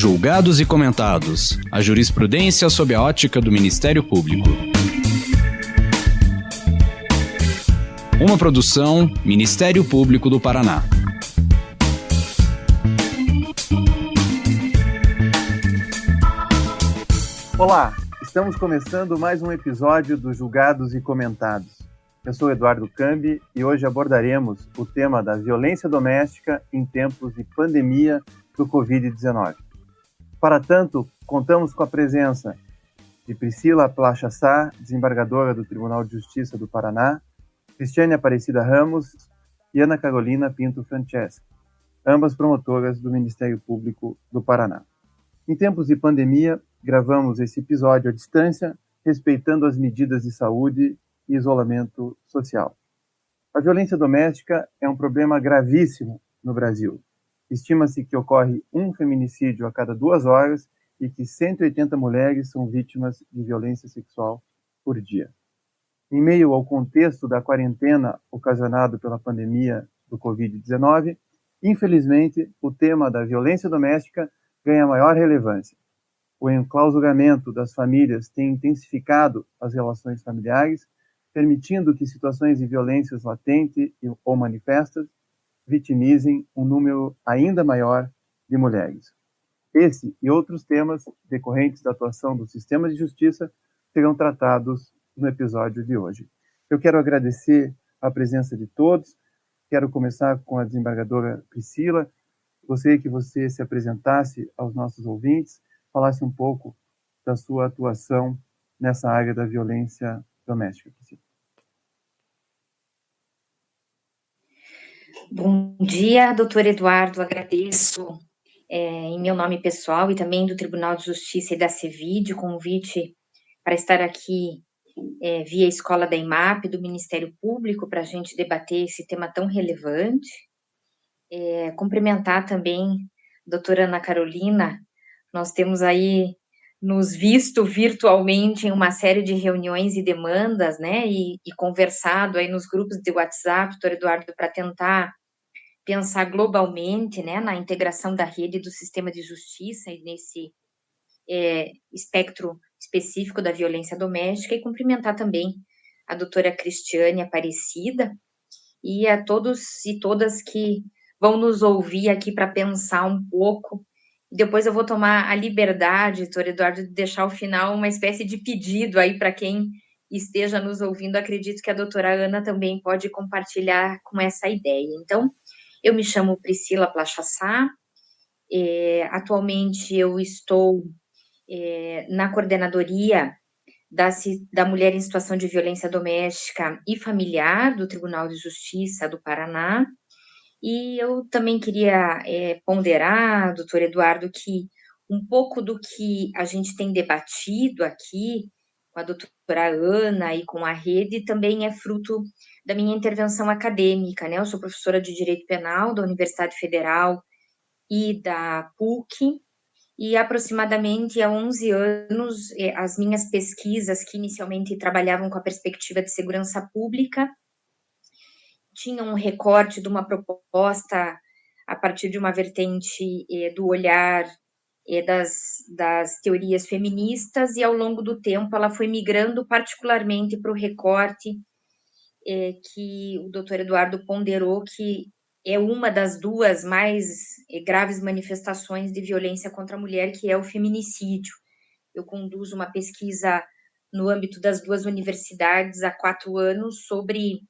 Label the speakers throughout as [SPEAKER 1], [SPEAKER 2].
[SPEAKER 1] Julgados e comentados. A jurisprudência sob a ótica do Ministério Público. Uma produção Ministério Público do Paraná.
[SPEAKER 2] Olá, estamos começando mais um episódio do Julgados e Comentados. Eu sou Eduardo Cambi e hoje abordaremos o tema da violência doméstica em tempos de pandemia do Covid-19. Para tanto, contamos com a presença de Priscila Plachassá, desembargadora do Tribunal de Justiça do Paraná, Cristiane Aparecida Ramos e Ana Carolina Pinto Franceschi, ambas promotoras do Ministério Público do Paraná. Em tempos de pandemia, gravamos esse episódio à distância, respeitando as medidas de saúde e isolamento social. A violência doméstica é um problema gravíssimo no Brasil. Estima-se que ocorre um feminicídio a cada 2 horas e que 180 mulheres são vítimas de violência sexual por dia. Em meio ao contexto da quarentena ocasionado pela pandemia do Covid-19, infelizmente, o tema da violência doméstica ganha maior relevância. O enclausuramento das famílias tem intensificado as relações familiares, permitindo que situações de violências latentes ou manifestas vitimizem um número ainda maior de mulheres. Esse e outros temas decorrentes da atuação do sistema de justiça serão tratados no episódio de hoje. Eu quero agradecer a presença de todos. Quero começar com a desembargadora Priscila. Gostaria que você se apresentasse aos nossos ouvintes, falasse um pouco da sua atuação nessa área da violência doméstica. Priscila.
[SPEAKER 3] Bom dia, doutor Eduardo, agradeço em meu nome pessoal e também do Tribunal de Justiça e da CEVID o convite para estar aqui via Escola da IMAP, do Ministério Público, para a gente debater esse tema tão relevante. Cumprimentar também a doutora Ana Carolina. Nós temos aí nos visto virtualmente em uma série de reuniões e demandas, né, e conversado aí nos grupos de WhatsApp, doutor Eduardo, para tentar pensar globalmente, né, na integração da rede do sistema de justiça e nesse espectro específico da violência doméstica, e cumprimentar também a doutora Cristiane Aparecida e a todos e todas que vão nos ouvir aqui para pensar um pouco. Depois eu vou tomar a liberdade, doutor Eduardo, de deixar ao final uma espécie de pedido aí para quem esteja nos ouvindo. Acredito que a doutora Ana também pode compartilhar com essa ideia. Então, eu me chamo Priscila Plachassá, atualmente eu estou na coordenadoria da Mulher em Situação de Violência Doméstica e Familiar do Tribunal de Justiça do Paraná, e eu também queria ponderar, doutor Eduardo, que um pouco do que a gente tem debatido aqui com a doutora Ana e com a rede também é fruto da minha intervenção acadêmica, né? Eu sou professora de Direito Penal da Universidade Federal e da PUC, e aproximadamente há 11 anos as minhas pesquisas, que inicialmente trabalhavam com a perspectiva de segurança pública, tinham um recorte de uma proposta a partir de uma vertente do olhar das teorias feministas, e ao longo do tempo ela foi migrando particularmente para o recorte que o doutor Eduardo ponderou, que é uma das duas mais graves manifestações de violência contra a mulher, que é o feminicídio. Eu conduzo uma pesquisa no âmbito das 2 universidades há 4 anos sobre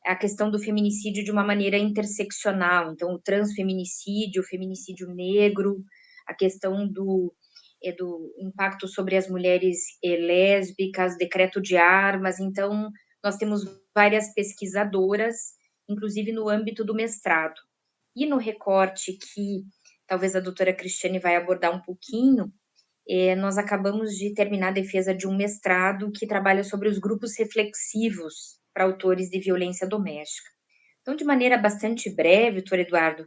[SPEAKER 3] a questão do feminicídio de uma maneira interseccional, então o transfeminicídio, o feminicídio negro, a questão do impacto sobre as mulheres lésbicas, decreto de armas. Então nós temos várias pesquisadoras, inclusive no âmbito do mestrado. E no recorte que talvez a doutora Cristiane vai abordar um pouquinho, nós acabamos de terminar a defesa de um mestrado que trabalha sobre os grupos reflexivos para autores de violência doméstica. Então, de maneira bastante breve, doutor Eduardo,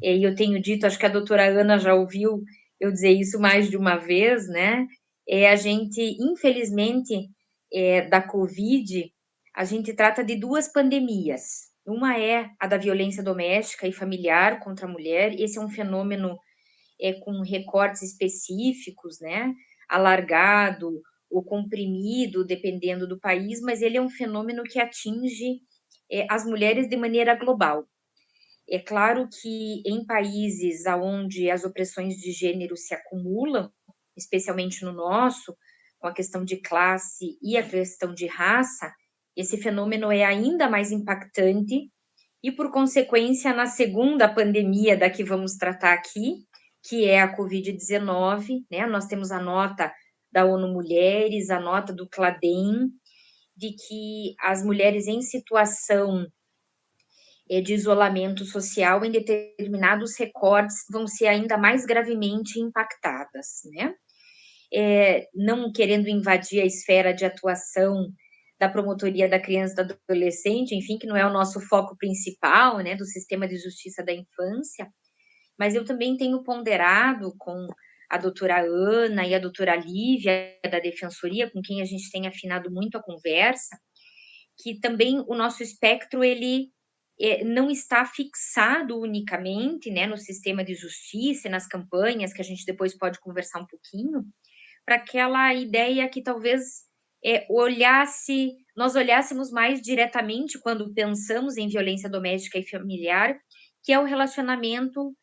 [SPEAKER 3] e eu tenho dito, acho que a doutora Ana já ouviu eu dizer isso mais de uma vez, né? A gente, infelizmente, da Covid, a gente trata de 2 pandemias. Uma é a da violência doméstica e familiar contra a mulher. Esse é um fenômeno com recortes específicos, né, alargado ou comprimido, dependendo do país, mas ele é um fenômeno que atinge as mulheres de maneira global. É claro que em países onde as opressões de gênero se acumulam, especialmente no nosso, com a questão de classe e a questão de raça, esse fenômeno é ainda mais impactante e, por consequência, na segunda pandemia da que vamos tratar aqui, que é a Covid-19, né? Nós temos a nota da ONU Mulheres, a nota do CLADEM, de que as mulheres em situação de isolamento social em determinados recortes vão ser ainda mais gravemente impactadas, né? Não querendo invadir a esfera de atuação da promotoria da criança e do adolescente, enfim, que não é o nosso foco principal, né, do sistema de justiça da infância, mas eu também tenho ponderado com a doutora Ana e a doutora Lívia da Defensoria, com quem a gente tem afinado muito a conversa, que também o nosso espectro, ele não está fixado unicamente, né, no sistema de justiça e nas campanhas, que a gente depois pode conversar um pouquinho, para aquela ideia que talvez nós olhássemos mais diretamente quando pensamos em violência doméstica e familiar, que é o relacionamento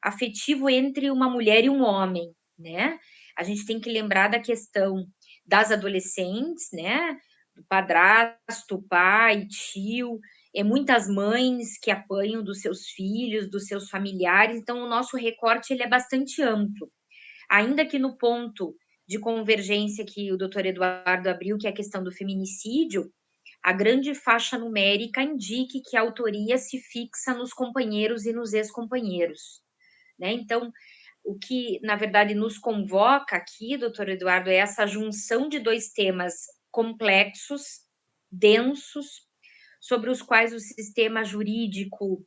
[SPEAKER 3] afetivo entre uma mulher e um homem, né? A gente tem que lembrar da questão das adolescentes, né? Do padrasto, pai, tio, muitas mães que apanham dos seus filhos, dos seus familiares, então o nosso recorte ele é bastante amplo. Ainda que no ponto de convergência que o doutor Eduardo abriu, que é a questão do feminicídio, a grande faixa numérica indique que a autoria se fixa nos companheiros e nos ex-companheiros, né? Então, o que, na verdade, nos convoca aqui, doutor Eduardo, é essa junção de dois temas complexos, densos, sobre os quais o sistema jurídico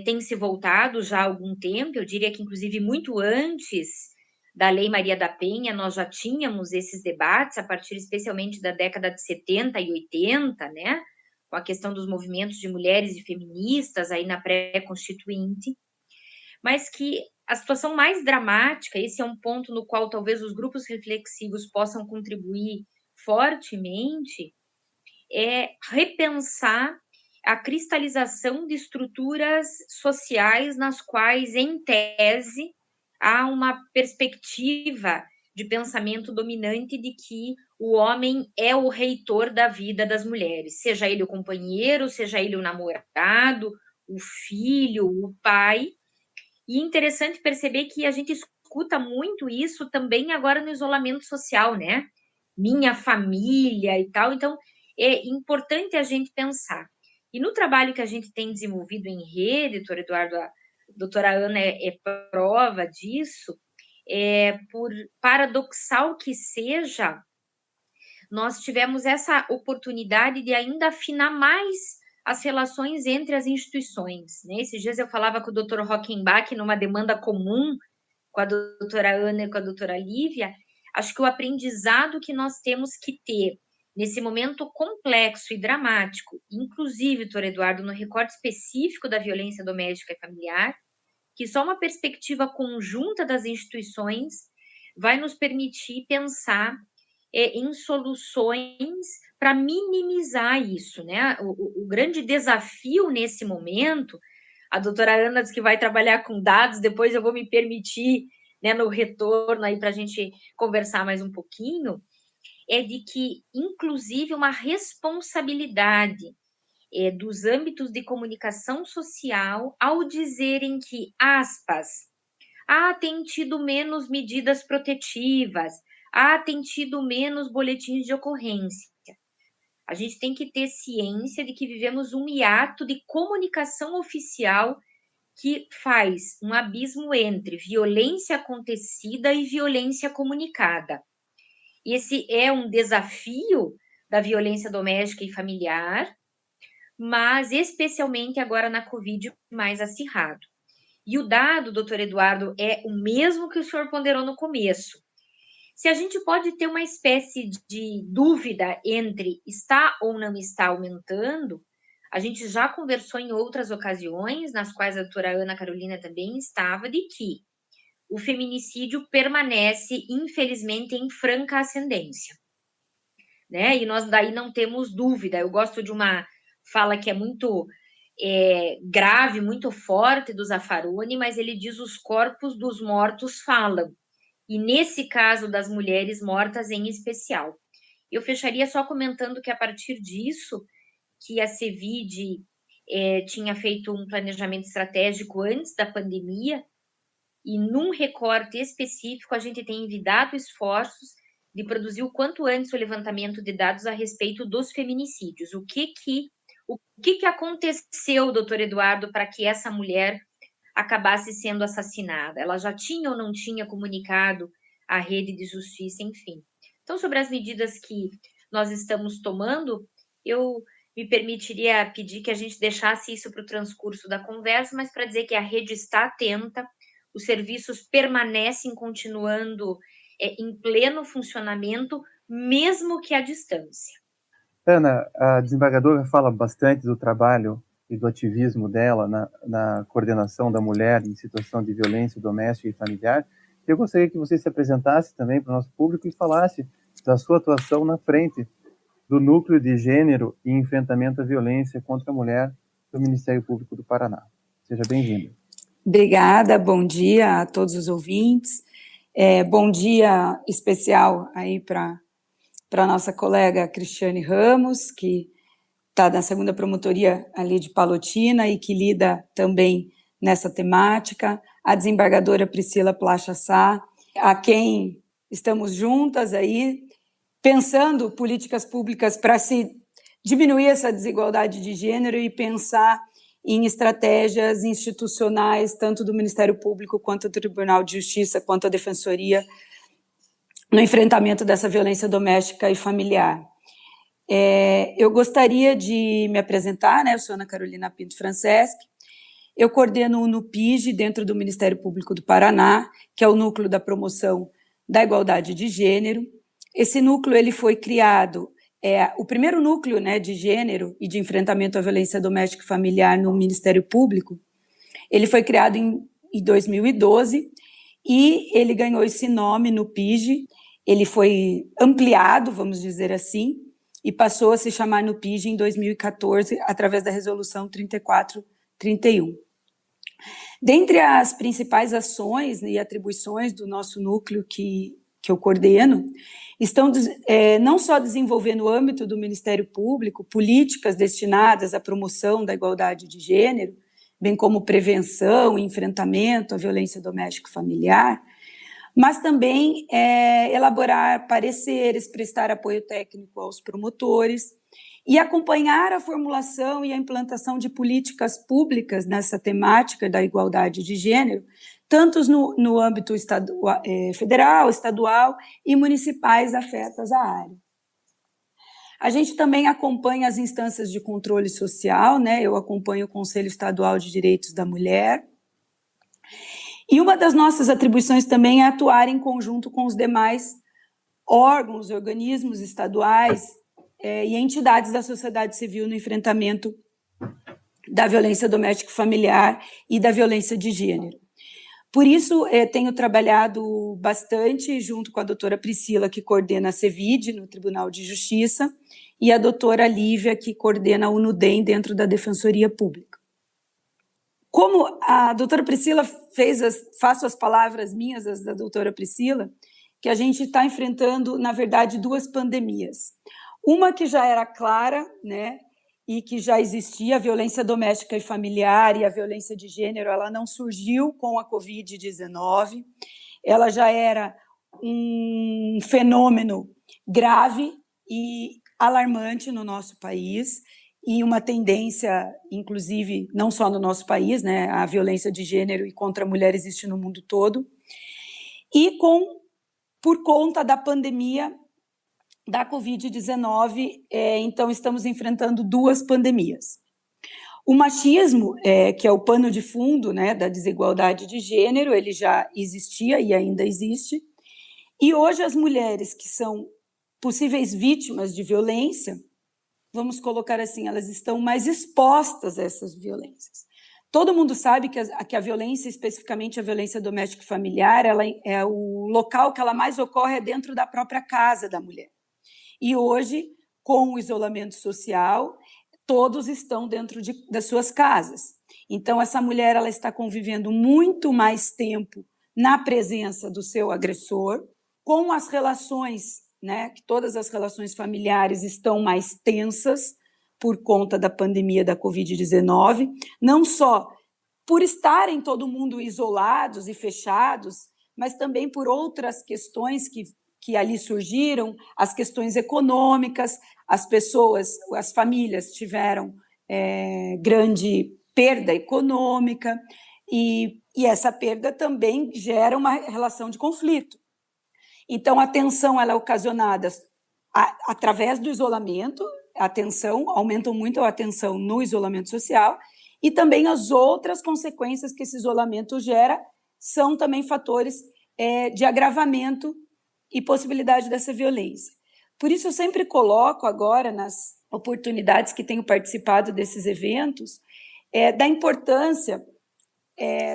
[SPEAKER 3] tem se voltado já há algum tempo, eu diria que, inclusive, muito antes da Lei Maria da Penha, nós já tínhamos esses debates, a partir especialmente da década de 70 e 80, né, com a questão dos movimentos de mulheres e feministas aí na pré-constituinte, mas que a situação mais dramática, esse é um ponto no qual talvez os grupos reflexivos possam contribuir fortemente, é repensar a cristalização de estruturas sociais nas quais, em tese, há uma perspectiva de pensamento dominante de que o homem é o reitor da vida das mulheres, seja ele o companheiro, seja ele o namorado, o filho, o pai. E interessante perceber que a gente escuta muito isso também agora no isolamento social, né? Minha família e tal. Então, é importante a gente pensar. E no trabalho que a gente tem desenvolvido em rede, doutor Eduardo, a doutora Ana é prova disso, por paradoxal que seja, nós tivemos essa oportunidade de ainda afinar mais as relações entre as instituições, né? Esses dias eu falava com o doutor Rockenbach numa demanda comum com a doutora Ana e com a doutora Lívia. Acho que o aprendizado que nós temos que ter nesse momento complexo e dramático, inclusive, doutor Eduardo, no recorte específico da violência doméstica e familiar, que só uma perspectiva conjunta das instituições vai nos permitir pensar em soluções para minimizar isso, né? O grande desafio nesse momento, a doutora Ana diz que vai trabalhar com dados, depois eu vou me permitir, né, no retorno aí para a gente conversar mais um pouquinho, é de que, inclusive, uma responsabilidade dos âmbitos de comunicação social ao dizerem que, aspas, tem tido menos medidas protetivas, tem tido menos boletins de ocorrência. A gente tem que ter ciência de que vivemos um hiato de comunicação oficial que faz um abismo entre violência acontecida e violência comunicada. Esse é um desafio da violência doméstica e familiar, mas especialmente agora na Covid mais acirrado. E o dado, doutor Eduardo, é o mesmo que o senhor ponderou no começo. Se a gente pode ter uma espécie de dúvida entre está ou não está aumentando, A gente já conversou em outras ocasiões, nas quais a doutora Ana Carolina também estava, de que o feminicídio permanece, infelizmente, em franca ascendência, né? E nós daí não temos dúvida. Eu gosto de uma fala que é muito grave, muito forte do Zaffaroni, mas ele diz: os corpos dos mortos falam. E nesse caso das mulheres mortas em especial. Eu fecharia só comentando que a partir disso, que a CEVID tinha feito um planejamento estratégico antes da pandemia, e num recorte específico a gente tem envidado esforços de produzir o quanto antes o levantamento de dados a respeito dos feminicídios. O que aconteceu, doutor Eduardo, para que essa mulher acabasse sendo assassinada? Ela já tinha ou não tinha comunicado à rede de justiça, enfim. Então, sobre as medidas que nós estamos tomando, eu me permitiria pedir que a gente deixasse isso para o transcurso da conversa, mas para dizer que a rede está atenta, os serviços permanecem continuando em pleno funcionamento, mesmo que à distância.
[SPEAKER 2] Ana, a desembargadora fala bastante do trabalho e do ativismo dela na coordenação da mulher em situação de violência doméstica e familiar. Eu gostaria que você se apresentasse também para o nosso público e falasse da sua atuação na frente do Núcleo de Gênero e Enfrentamento à Violência contra a Mulher do Ministério Público do Paraná. Seja bem-vinda.
[SPEAKER 4] Obrigada, bom dia a todos os ouvintes. Bom dia especial aí para a nossa colega Cristiane Ramos, que está na 2ª Promotoria ali de Palotina e que lida também nessa temática, a desembargadora Priscila Plachassá, a quem estamos juntas aí, pensando políticas públicas para se diminuir essa desigualdade de gênero e pensar em estratégias institucionais, tanto do Ministério Público, quanto do Tribunal de Justiça, quanto a Defensoria, no enfrentamento dessa violência doméstica e familiar. Eu gostaria de me apresentar, né? Eu sou Ana Carolina Pinto Franceschi, eu coordeno o NUPIGE dentro do Ministério Público do Paraná, que é o Núcleo da Promoção da Igualdade de Gênero. Esse núcleo ele foi criado, o primeiro núcleo, né, de gênero e de enfrentamento à violência doméstica e familiar no Ministério Público. Ele foi criado em 2012 e ele ganhou esse nome, NUPIGE. Ele foi ampliado, vamos dizer assim, e passou a se chamar NUPIGE em 2014, através da Resolução 3431. Dentre as principais ações e atribuições do nosso núcleo que eu coordeno, estão não só desenvolvendo no âmbito do Ministério Público políticas destinadas à promoção da igualdade de gênero, bem como prevenção e enfrentamento à violência doméstica e familiar, mas também elaborar pareceres, prestar apoio técnico aos promotores e acompanhar a formulação e a implantação de políticas públicas nessa temática da igualdade de gênero, tanto no âmbito federal, estadual e municipais afetas à área. A gente também acompanha as instâncias de controle social, né? Eu acompanho o Conselho Estadual de Direitos da Mulher. E uma das nossas atribuições também é atuar em conjunto com os demais órgãos, organismos estaduais e entidades da sociedade civil no enfrentamento da violência doméstica e familiar e da violência de gênero. Por isso, tenho trabalhado bastante junto com a doutora Priscila, que coordena a CEVID no Tribunal de Justiça, e a doutora Lívia, que coordena a UNUDEM dentro da Defensoria Pública. Como a doutora Priscila faço as palavras minhas, as da doutora Priscila, que a gente está enfrentando, na verdade, 2 pandemias. Uma que já era clara, né, e que já existia, a violência doméstica e familiar e a violência de gênero, ela não surgiu com a Covid-19, ela já era um fenômeno grave e alarmante no nosso país, e uma tendência, inclusive, não só no nosso país, né, a violência de gênero e contra a mulher existe no mundo todo, e por conta da pandemia da Covid-19, então estamos enfrentando 2 pandemias. O machismo, que é o pano de fundo, né, da desigualdade de gênero, ele já existia e ainda existe, e hoje as mulheres que são possíveis vítimas de violência, vamos colocar assim, elas estão mais expostas a essas violências. Todo mundo sabe que a violência, especificamente a violência doméstica e familiar, ela é o local que ela mais ocorre dentro da própria casa da mulher. E hoje, com o isolamento social, todos estão dentro das suas casas. Então, essa mulher ela está convivendo muito mais tempo na presença do seu agressor, com as relações, né, que todas as relações familiares estão mais tensas por conta da pandemia da Covid-19, não só por estarem todo mundo isolados e fechados, mas também por outras questões que ali surgiram, as questões econômicas, as famílias tiveram grande perda econômica, e essa perda também gera uma relação de conflito. Então, a tensão ela é ocasionada através do isolamento, aumentam muito a tensão no isolamento social, e também as outras consequências que esse isolamento gera são também fatores de agravamento e possibilidade dessa violência. Por isso, eu sempre coloco agora, nas oportunidades que tenho participado desses eventos, da importância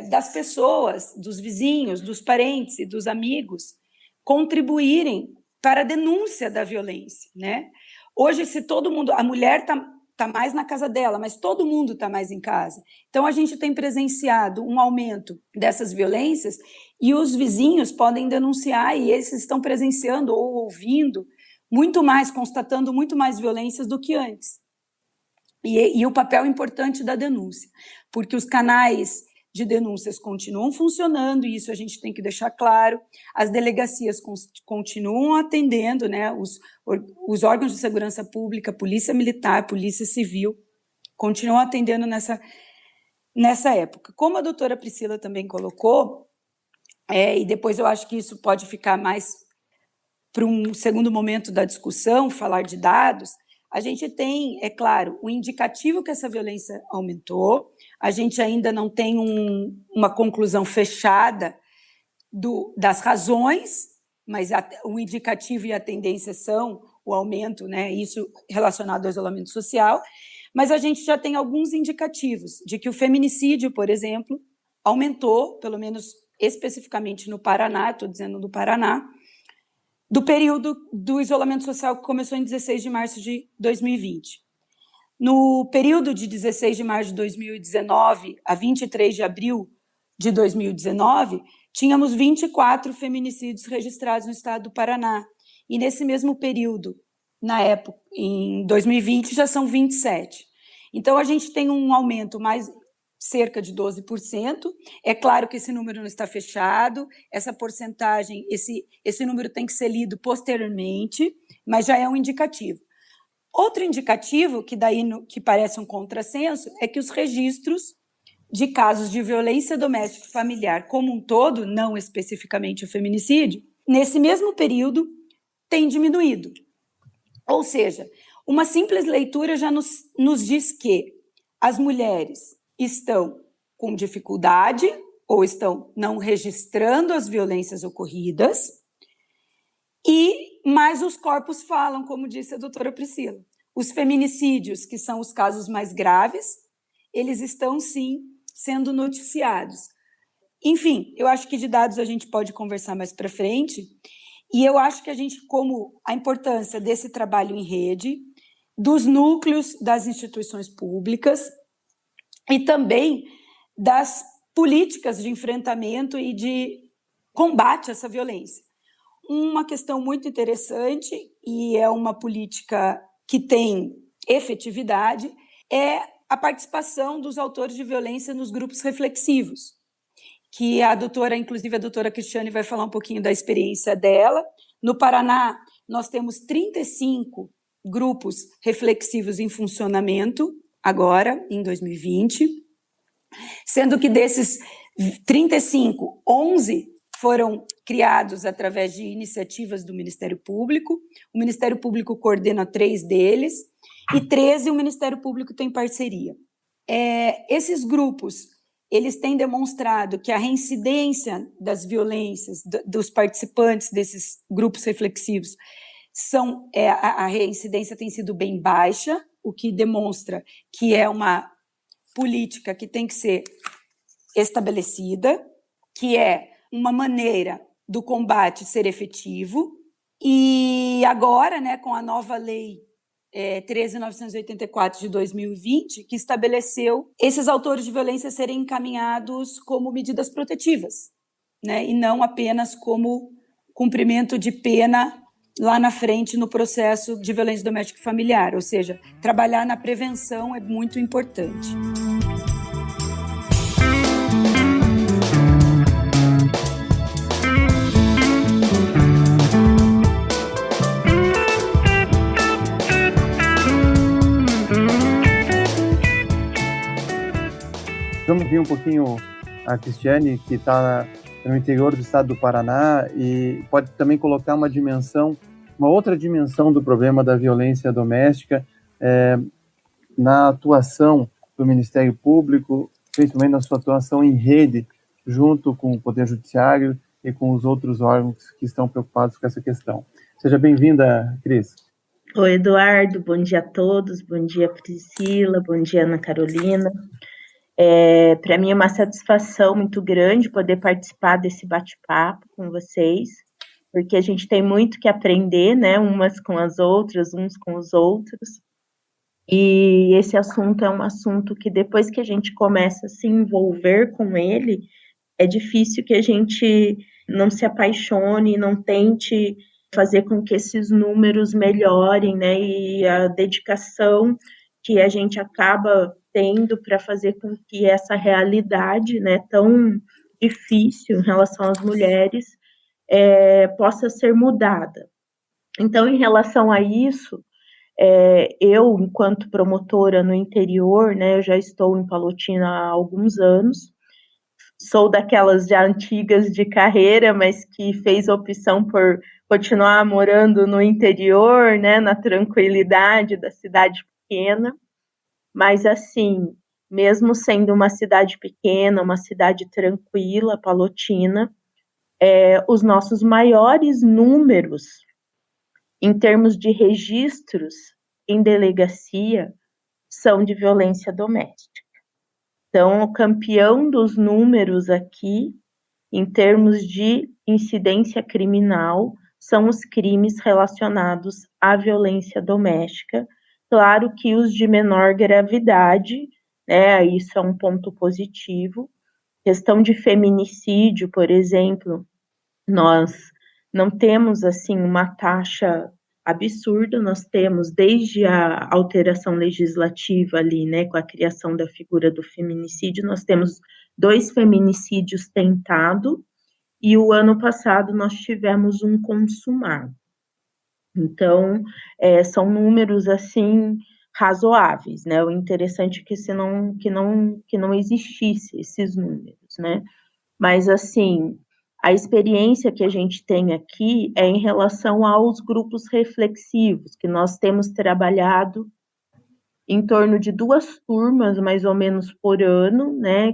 [SPEAKER 4] das pessoas, dos vizinhos, dos parentes e dos amigos contribuírem para a denúncia da violência, né? Hoje, se todo mundo, a mulher está mais na casa dela, mas todo mundo está mais em casa. Então, a gente tem presenciado um aumento dessas violências e os vizinhos podem denunciar e esses estão presenciando ou ouvindo muito mais, constatando muito mais violências do que antes. E o papel importante da denúncia, porque os canais de denúncias continuam funcionando, e isso a gente tem que deixar claro, as delegacias continuam atendendo, né, os órgãos de segurança pública, Polícia Militar, Polícia Civil, continuam atendendo nessa época. Como a doutora Priscila também colocou, e depois eu acho que isso pode ficar mais para um segundo momento da discussão, falar de dados, a gente tem, é claro, o indicativo que essa violência aumentou, a gente ainda não tem uma conclusão fechada das razões, mas o indicativo e a tendência são o aumento, né, isso relacionado ao isolamento social, mas a gente já tem alguns indicativos de que o feminicídio, por exemplo, aumentou, pelo menos especificamente no Paraná, estou dizendo do Paraná, do período do isolamento social que começou em 16 de março de 2020. No período de 16 de março de 2019 a 23 de abril de 2019, tínhamos 24 feminicídios registrados no estado do Paraná. E nesse mesmo período, na época, em 2020, já são 27. Então, a gente tem um aumento mais cerca de 12%. É claro que esse número não está fechado, essa porcentagem, esse número tem que ser lido posteriormente, mas já é um indicativo. Outro indicativo, que parece um contrassenso, é que os registros de casos de violência doméstica e familiar como um todo, não especificamente o feminicídio, nesse mesmo período, tem diminuído. Ou seja, uma simples leitura já nos diz que as mulheres estão com dificuldade ou estão não registrando as violências ocorridas, mas os corpos falam, como disse a doutora Priscila. Os feminicídios, que são os casos mais graves, eles estão, sim, sendo noticiados. Enfim, eu acho que de dados a gente pode conversar mais para frente, e eu acho que como a importância desse trabalho em rede, dos núcleos das instituições públicas, e também das políticas de enfrentamento e de combate a essa violência. Uma questão muito interessante, e é uma política que tem efetividade, é a participação dos autores de violência nos grupos reflexivos, que inclusive a doutora Cristiane vai falar um pouquinho da experiência dela. No Paraná, nós temos 35 grupos reflexivos em funcionamento, agora, em 2020, sendo que desses 35, 11 foram criados através de iniciativas do Ministério Público. O Ministério Público coordena 3 deles, e 13 o Ministério Público tem parceria. Esses grupos, eles têm demonstrado que a reincidência das violências dos participantes desses grupos reflexivos a reincidência tem sido bem baixa, o que demonstra que é uma política que tem que ser estabelecida, que é uma maneira do combate ser efetivo. E agora, né, com a nova lei 13.984 de 2020, que estabeleceu esses autores de violência serem encaminhados como medidas protetivas, né, e não apenas como cumprimento de pena lá na frente no processo de violência doméstica e familiar. Ou seja, trabalhar na prevenção é muito importante.
[SPEAKER 2] Vamos ver um pouquinho a Cristiane, que está no interior do estado do Paraná, e pode também colocar uma outra dimensão do problema da violência doméstica na atuação do Ministério Público, principalmente na sua atuação em rede, junto com o Poder Judiciário e com os outros órgãos que estão preocupados com essa questão. Seja bem-vinda, Cris.
[SPEAKER 5] Oi, Eduardo, bom dia a todos, bom dia, Priscila, bom dia, Ana Carolina. Para mim é uma satisfação muito grande poder participar desse bate-papo com vocês, porque a gente tem muito que aprender, né, umas com as outras, uns com os outros, e esse assunto é um assunto que depois que a gente começa a se envolver com ele, é difícil que a gente não se apaixone, não tente fazer com que esses números melhorem, né, e a dedicação que a gente acaba tendo para fazer com que essa realidade, né, tão difícil em relação às mulheres possa ser mudada. Então, em relação a isso, eu, enquanto promotora no interior, né, eu já estou em Palotina há alguns anos, sou daquelas já antigas de carreira, mas que fez a opção por continuar morando no interior, né, na tranquilidade da cidade pequena. Mas, assim, mesmo sendo uma cidade pequena, uma cidade tranquila, Palotina, os nossos maiores números em termos de registros em delegacia são de violência doméstica. Então, o campeão dos números aqui, em termos de incidência criminal, são os crimes relacionados à violência doméstica. Claro que os de menor gravidade, né, isso é um ponto positivo. Questão de feminicídio, por exemplo, nós não temos, assim, uma taxa absurda, nós temos desde a alteração legislativa ali, né, com a criação da figura do feminicídio, nós temos 2 feminicídios tentados, e o ano passado nós tivemos um consumado. Então, são números, assim, razoáveis, né? O interessante é que não existisse esses números, né? Mas, assim, a experiência que a gente tem aqui é em relação aos grupos reflexivos, que nós temos trabalhado em torno de 2 turmas, mais ou menos, por ano, né?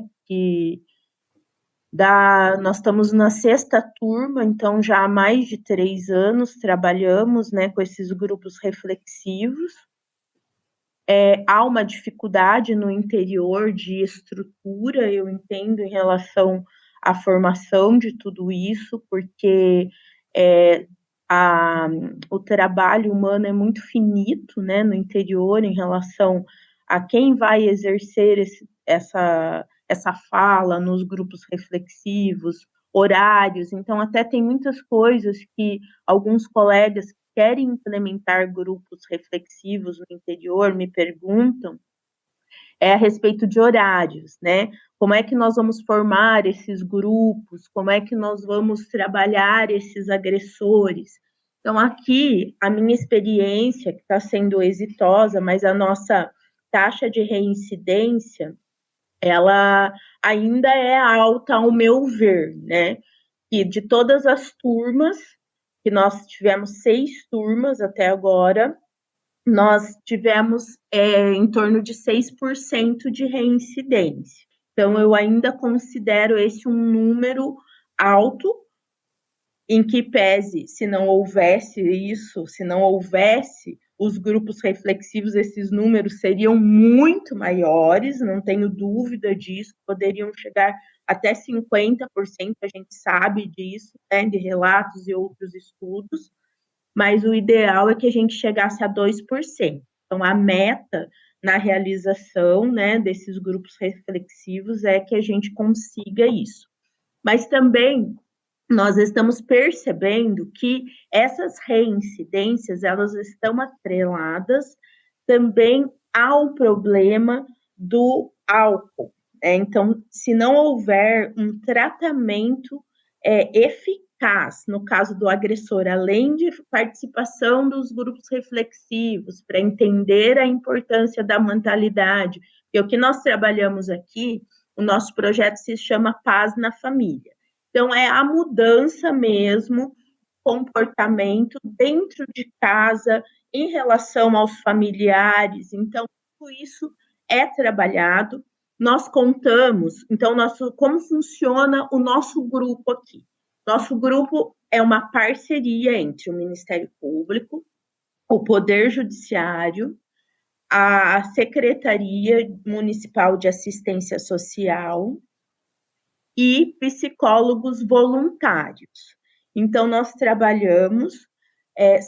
[SPEAKER 5] Nós estamos na 6ª turma, então já há mais de 3 anos trabalhamos, né, com esses grupos reflexivos. Há uma dificuldade no interior de estrutura, eu entendo, em relação à formação de tudo isso, porque o trabalho humano é muito finito, né, no interior, em relação a quem vai exercer essa fala nos grupos reflexivos, horários. Então, até tem muitas coisas que alguns colegas que querem implementar grupos reflexivos no interior me perguntam a respeito de horários, né? Como é que nós vamos formar esses grupos? Como é que nós vamos trabalhar esses agressores? Então, aqui, a minha experiência, que está sendo exitosa, mas a nossa taxa de reincidência, ela ainda é alta, ao meu ver, né? E de todas as turmas, que nós tivemos 6 turmas até agora, nós tivemos em torno de 6% de reincidência. Então, eu ainda considero esse um número alto, em que pese, se não houvesse isso, se não houvesse os grupos reflexivos, esses números seriam muito maiores, não tenho dúvida disso, poderiam chegar até 50%, a gente sabe disso, né, de relatos e outros estudos, mas o ideal é que a gente chegasse a 2%. Então, a meta na realização, né, desses grupos reflexivos é que a gente consiga isso. Mas também nós estamos percebendo que essas reincidências, elas estão atreladas também ao problema do álcool. Então, se não houver um tratamento eficaz, no caso do agressor, além de participação dos grupos reflexivos, para entender a importância da mentalidade, e o que nós trabalhamos aqui, o nosso projeto se chama Paz na Família. Então, é a mudança mesmo, comportamento dentro de casa, em relação aos familiares. Então, tudo isso é trabalhado. Nós contamos, então, como funciona o nosso grupo aqui. Nosso grupo é uma parceria entre o Ministério Público, o Poder Judiciário, a Secretaria Municipal de Assistência Social e psicólogos voluntários. Então, nós trabalhamos,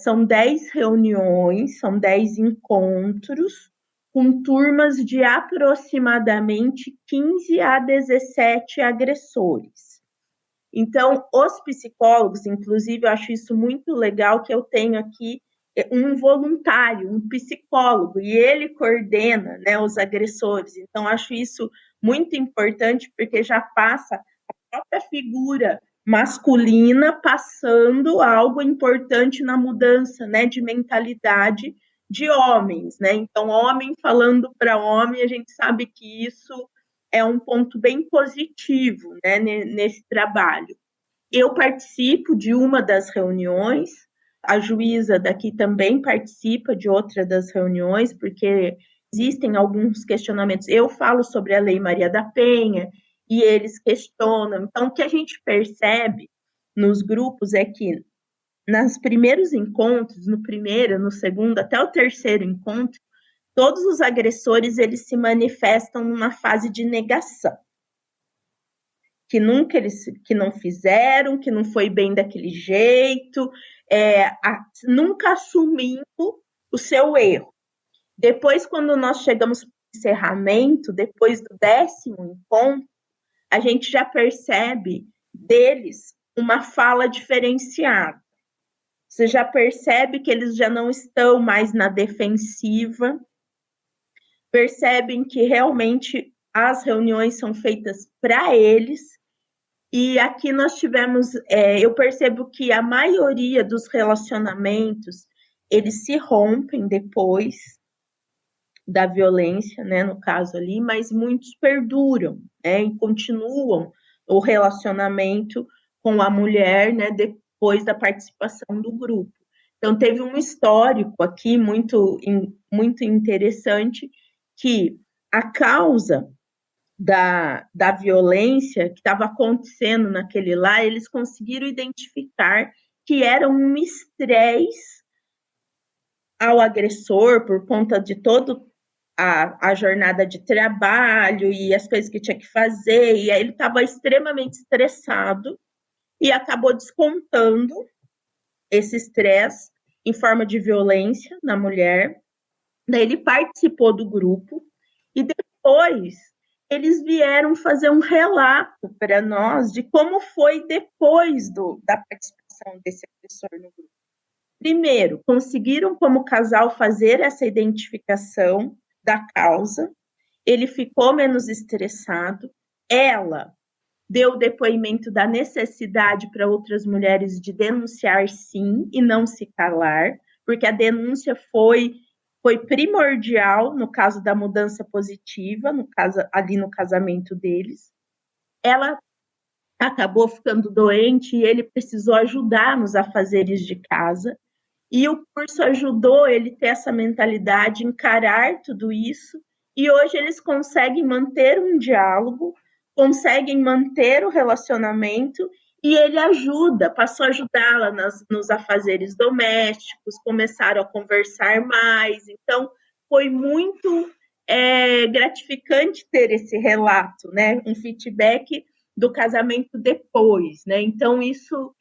[SPEAKER 5] são 10 reuniões, são 10 encontros, com turmas de aproximadamente 15 a 17 agressores. Então, os psicólogos, inclusive, eu acho isso muito legal, que eu tenho aqui um voluntário, um psicólogo, e ele coordena, né, os agressores. Então, acho isso muito importante, porque já passa a própria figura masculina passando algo importante na mudança, né, de mentalidade de homens, né? Então, homem falando para homem, a gente sabe que isso é um ponto bem positivo, né, nesse trabalho. Eu participo de uma das reuniões, a juíza daqui também participa de outra das reuniões, porque existem alguns questionamentos. Eu falo sobre a Lei Maria da Penha e eles questionam. Então, o que a gente percebe nos grupos é que, nos primeiros encontros, no primeiro, no segundo, até o terceiro encontro, todos os agressores eles se manifestam numa fase de negação. Que não fizeram, que não foi bem daquele jeito, nunca assumindo o seu erro. Depois, quando nós chegamos para o encerramento, depois do 10º encontro, a gente já percebe deles uma fala diferenciada. Você já percebe que eles já não estão mais na defensiva, percebem que realmente as reuniões são feitas para eles, e aqui nós tivemos, eu percebo que a maioria dos relacionamentos, eles se rompem depois da violência, né, no caso ali, mas muitos perduram, né, e continuam o relacionamento com a mulher, né, depois da participação do grupo. Então, teve um histórico aqui muito interessante, que a causa da violência que estava acontecendo naquele lá, eles conseguiram identificar que era um estresse ao agressor por conta de toda a jornada de trabalho e as coisas que tinha que fazer, e aí ele estava extremamente estressado e acabou descontando esse estresse em forma de violência na mulher. Daí ele participou do grupo e depois eles vieram fazer um relato para nós de como foi depois da participação desse agressor no grupo. Primeiro, conseguiram como casal fazer essa identificação da causa, ele ficou menos estressado, ela deu o depoimento da necessidade para outras mulheres de denunciar sim e não se calar, porque a denúncia foi primordial no caso da mudança positiva, no caso ali no casamento deles. Ela acabou ficando doente e ele precisou ajudar nos afazeres de casa. E o curso ajudou ele a ter essa mentalidade, encarar tudo isso. E hoje eles conseguem manter um diálogo, conseguem manter o relacionamento E ele passou a ajudá-la nos afazeres domésticos, começaram a conversar mais. Então, foi muito gratificante ter esse relato, né? Um feedback do casamento depois, né? Então, isso,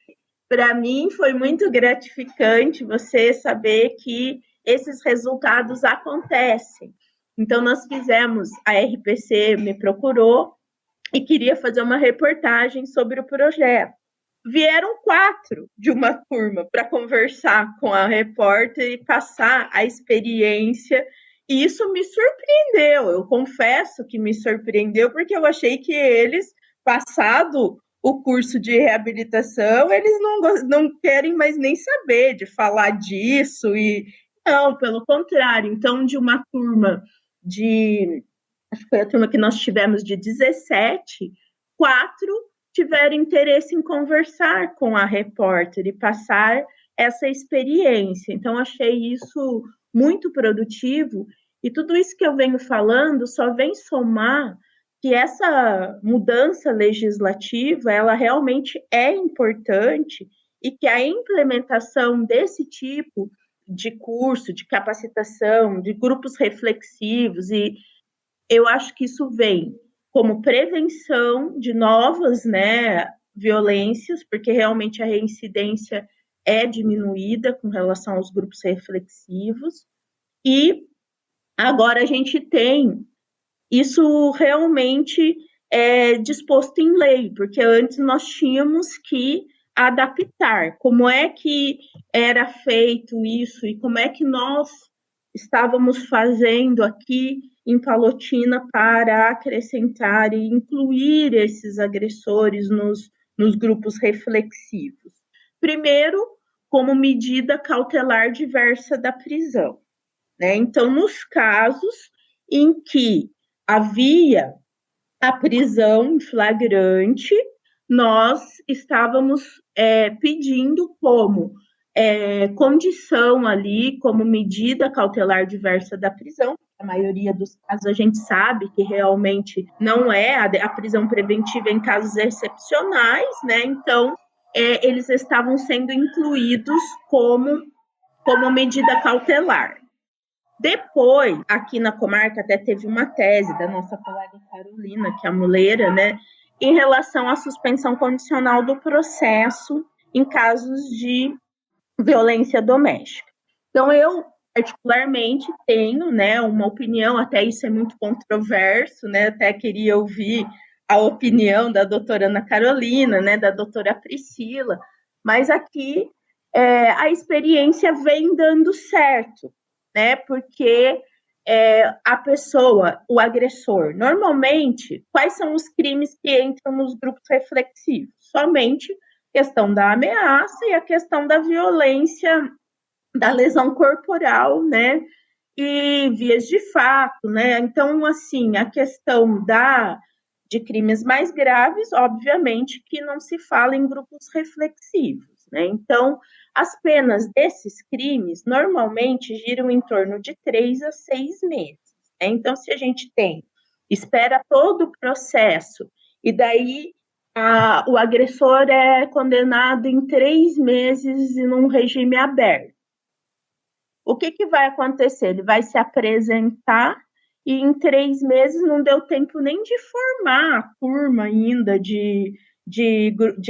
[SPEAKER 5] para mim, foi muito gratificante, você saber que esses resultados acontecem. Então, nós fizemos, a RPC me procurou e queria fazer uma reportagem sobre o projeto. Vieram 4 de uma turma para conversar com a repórter e passar a experiência, e isso me surpreendeu. Eu confesso que me surpreendeu, porque eu achei que eles, passado o curso de reabilitação, eles não querem mais nem saber de falar disso, e não, pelo contrário. Então, de uma turma acho que foi a turma que nós tivemos de 17, 4 tiveram interesse em conversar com a repórter e passar essa experiência. Então, achei isso muito produtivo, e tudo isso que eu venho falando só vem somar que essa mudança legislativa, ela realmente é importante, e que a implementação desse tipo de curso, de capacitação, de grupos reflexivos, e eu acho que isso vem como prevenção de novas, né, violências, porque realmente a reincidência é diminuída com relação aos grupos reflexivos, e agora a gente tem isso realmente disposto em lei, porque antes nós tínhamos que adaptar como é que era feito isso e como é que nós estávamos fazendo aqui em Palotina para acrescentar e incluir esses agressores nos grupos reflexivos. Primeiro, como medida cautelar diversa da prisão, né? Então, nos casos em que havia a prisão em flagrante, nós estávamos pedindo como condição ali, como medida cautelar diversa da prisão. A maioria dos casos a gente sabe que realmente não é a prisão preventiva em casos excepcionais, né? Então, eles estavam sendo incluídos como medida cautelar. Depois, aqui na comarca, até teve uma tese da nossa colega Carolina, que é a muleira, né, em relação à suspensão condicional do processo em casos de violência doméstica. Então, eu, particularmente, tenho, né, uma opinião, até isso é muito controverso, né, até queria ouvir a opinião da doutora Ana Carolina, né, da doutora Priscila, mas aqui a experiência vem dando certo, né, porque a pessoa, o agressor, normalmente, quais são os crimes que entram nos grupos reflexivos? Somente a questão da ameaça e a questão da violência, da lesão corporal, né, e vias de fato, né. Então, assim, a questão de crimes mais graves, obviamente que não se fala em grupos reflexivos, né. Então, as penas desses crimes normalmente giram em torno de 3 a 6 meses. Né? Então, se a gente espera todo o processo, e daí o agressor é condenado em 3 meses e num regime aberto, o que vai acontecer? Ele vai se apresentar e em 3 meses não deu tempo nem de formar a turma ainda de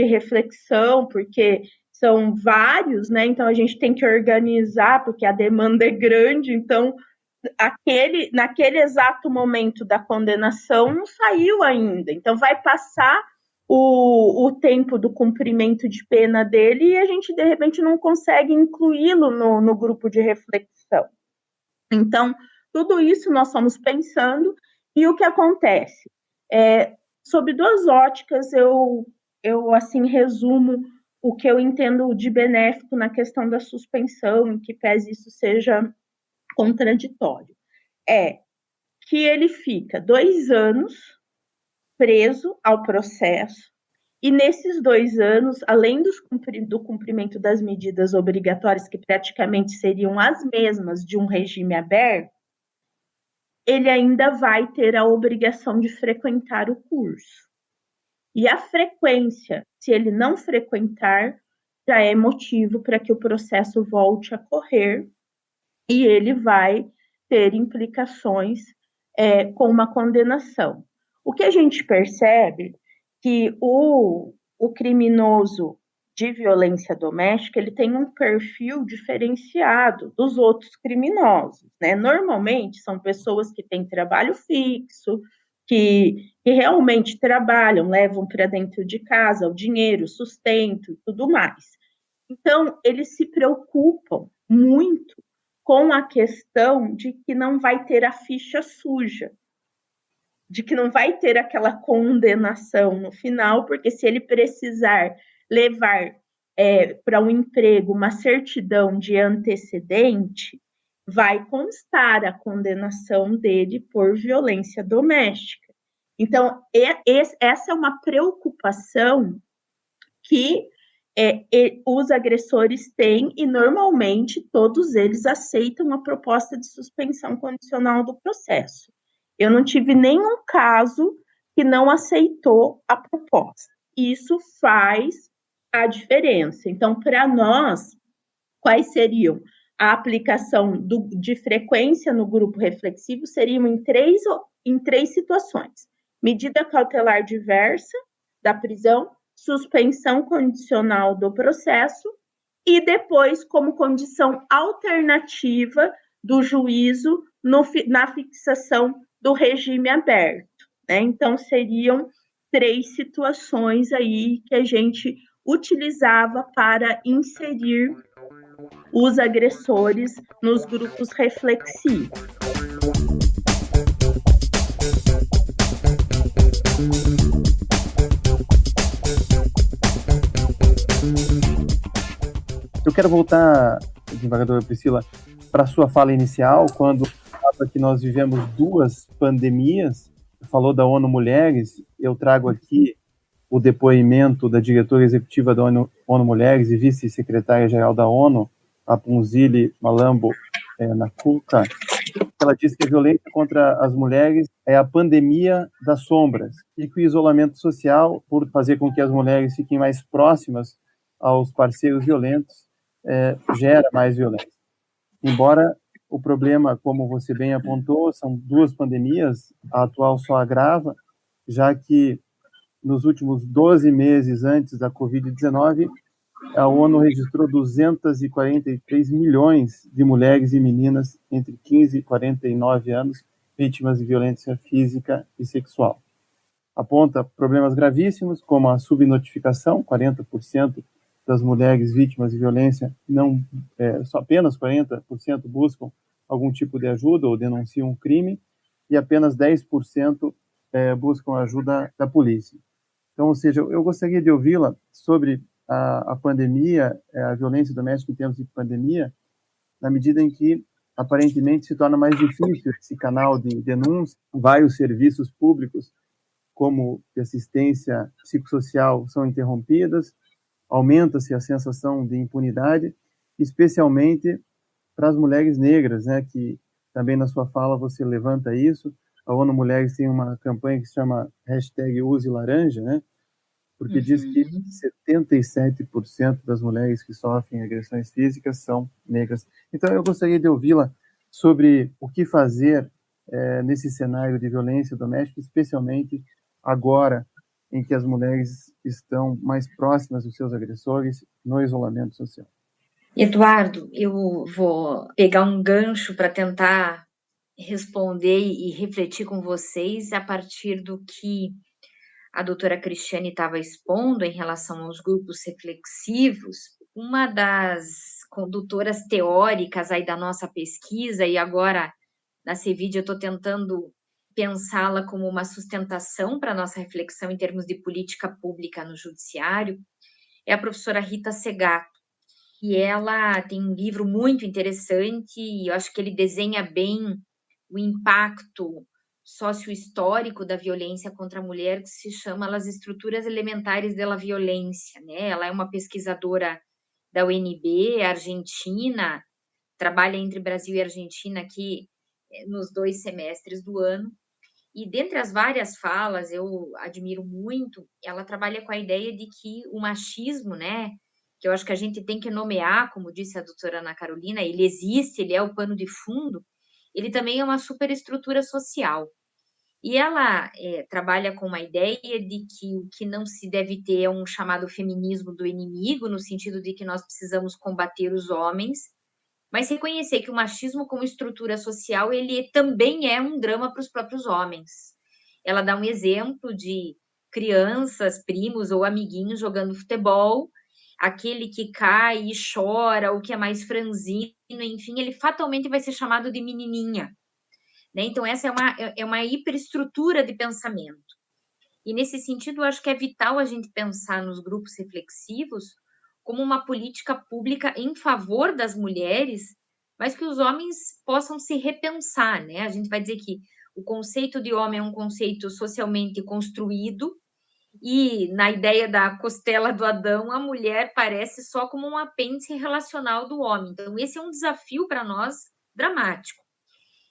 [SPEAKER 5] reflexão, porque são vários, né? Então a gente tem que organizar, porque a demanda é grande. Então, naquele exato momento da condenação não saiu ainda. Então vai passar o tempo do cumprimento de pena dele e a gente, de repente, não consegue incluí-lo no grupo de reflexão. Então, tudo isso nós estamos pensando, e o que acontece? Sob 2 óticas, eu assim, resumo o que eu entendo de benéfico na questão da suspensão, em que pese isso seja contraditório. Que ele fica 2 anos preso ao processo, e nesses 2 anos, além do cumprimento das medidas obrigatórias, que praticamente seriam as mesmas de um regime aberto, ele ainda vai ter a obrigação de frequentar o curso. E a frequência, se ele não frequentar, já é motivo para que o processo volte a correr e ele vai ter implicações com uma condenação. O que a gente percebe que o criminoso de violência doméstica, ele tem um perfil diferenciado dos outros criminosos, né? Normalmente são pessoas que têm trabalho fixo, que realmente trabalham, levam para dentro de casa o dinheiro, o sustento e tudo mais. Então, eles se preocupam muito com a questão de que não vai ter a ficha suja, de que não vai ter aquela condenação no final, porque se ele precisar levar para um emprego uma certidão de antecedente, vai constar a condenação dele por violência doméstica. Então, essa é uma preocupação que os agressores têm e, normalmente, todos eles aceitam a proposta de suspensão condicional do processo. Eu não tive nenhum caso que não aceitou a proposta. Isso faz a diferença. Então, para nós, quais seriam? A aplicação de frequência no grupo reflexivo seriam em três situações. Medida cautelar diversa da prisão, suspensão condicional do processo e depois, como condição alternativa do juízo na fixação do regime aberto, né? Então, seriam 3 situações aí que a gente utilizava para inserir os agressores nos grupos reflexivos.
[SPEAKER 2] Eu quero voltar, desembargadora Priscila, para a sua fala inicial, quando fala que nós vivemos 2 pandemias, falou da ONU Mulheres, eu trago aqui o depoimento da diretora executiva da ONU Mulheres e vice-secretária-geral da ONU, a Phumzile Mlambo Ngcuka. Ela disse que a violência contra as mulheres é a pandemia das sombras e que o isolamento social, por fazer com que as mulheres fiquem mais próximas aos parceiros violentos, gera mais violência. Embora o problema, como você bem apontou, são 2 pandemias, a atual só agrava, já que nos últimos 12 meses antes da Covid-19, a ONU registrou 243 milhões de mulheres e meninas entre 15 e 49 anos vítimas de violência física e sexual. Aponta problemas gravíssimos, como a subnotificação, 40% das mulheres vítimas de violência, só apenas 40% buscam algum tipo de ajuda ou denunciam um crime, e apenas 10% buscam ajuda da polícia. Então, ou seja, eu gostaria de ouvi-la sobre a pandemia, a violência doméstica em termos de pandemia, na medida em que, aparentemente, se torna mais difícil esse canal de denúncia, vários serviços públicos, como de assistência psicossocial, são interrompidas, aumenta-se a sensação de impunidade, especialmente para as mulheres negras, né, que também na sua fala você levanta isso. A ONU Mulheres tem uma campanha que se chama #UseLaranja, né, porque diz que 77% das mulheres que sofrem agressões físicas são negras. Então, eu gostaria de ouvi-la sobre o que fazer nesse cenário de violência doméstica, especialmente agora em que as mulheres estão mais próximas dos seus agressores no isolamento social.
[SPEAKER 3] Eduardo, eu vou pegar um gancho para tentar responder e refletir com vocês a partir do que a doutora Cristiane estava expondo em relação aos grupos reflexivos. Uma das condutoras teóricas aí da nossa pesquisa, e agora na CVID eu estou tentando pensá-la como uma sustentação para a nossa reflexão em termos de política pública no judiciário, é a professora Rita Segato. E ela tem um livro muito interessante, e eu acho que ele desenha bem o impacto sociohistórico da violência contra a mulher, que se chama As Estruturas Elementares da Violência, né? Ela é uma pesquisadora da UNB, argentina, trabalha entre Brasil e Argentina aqui nos 2 semestres do ano, E dentre as várias falas, eu admiro muito, ela trabalha com a ideia de que o machismo, né, que eu acho que a gente tem que nomear, como disse a doutora Ana Carolina, ele existe, ele é o pano de fundo, ele também é uma superestrutura social. E ela trabalha com uma ideia de que o que não se deve ter é um chamado feminismo do inimigo, no sentido de que nós precisamos combater os homens, mas reconhecer que o machismo como estrutura social, ele também é um drama para os próprios homens. Ela dá um exemplo de crianças, primos ou amiguinhos jogando futebol, aquele que cai e chora, o que é mais franzino, enfim, ele fatalmente vai ser chamado de menininha. Né? Então, essa é uma hiperestrutura de pensamento. E, nesse sentido, eu acho que é vital a gente pensar nos grupos reflexivos como uma política pública em favor das mulheres, mas que os homens possam se repensar, né? A gente vai dizer que o conceito de homem é um conceito socialmente construído, e na ideia da costela do Adão, a mulher parece só como um apêndice relacional do homem. Então, esse é um desafio para nós dramático.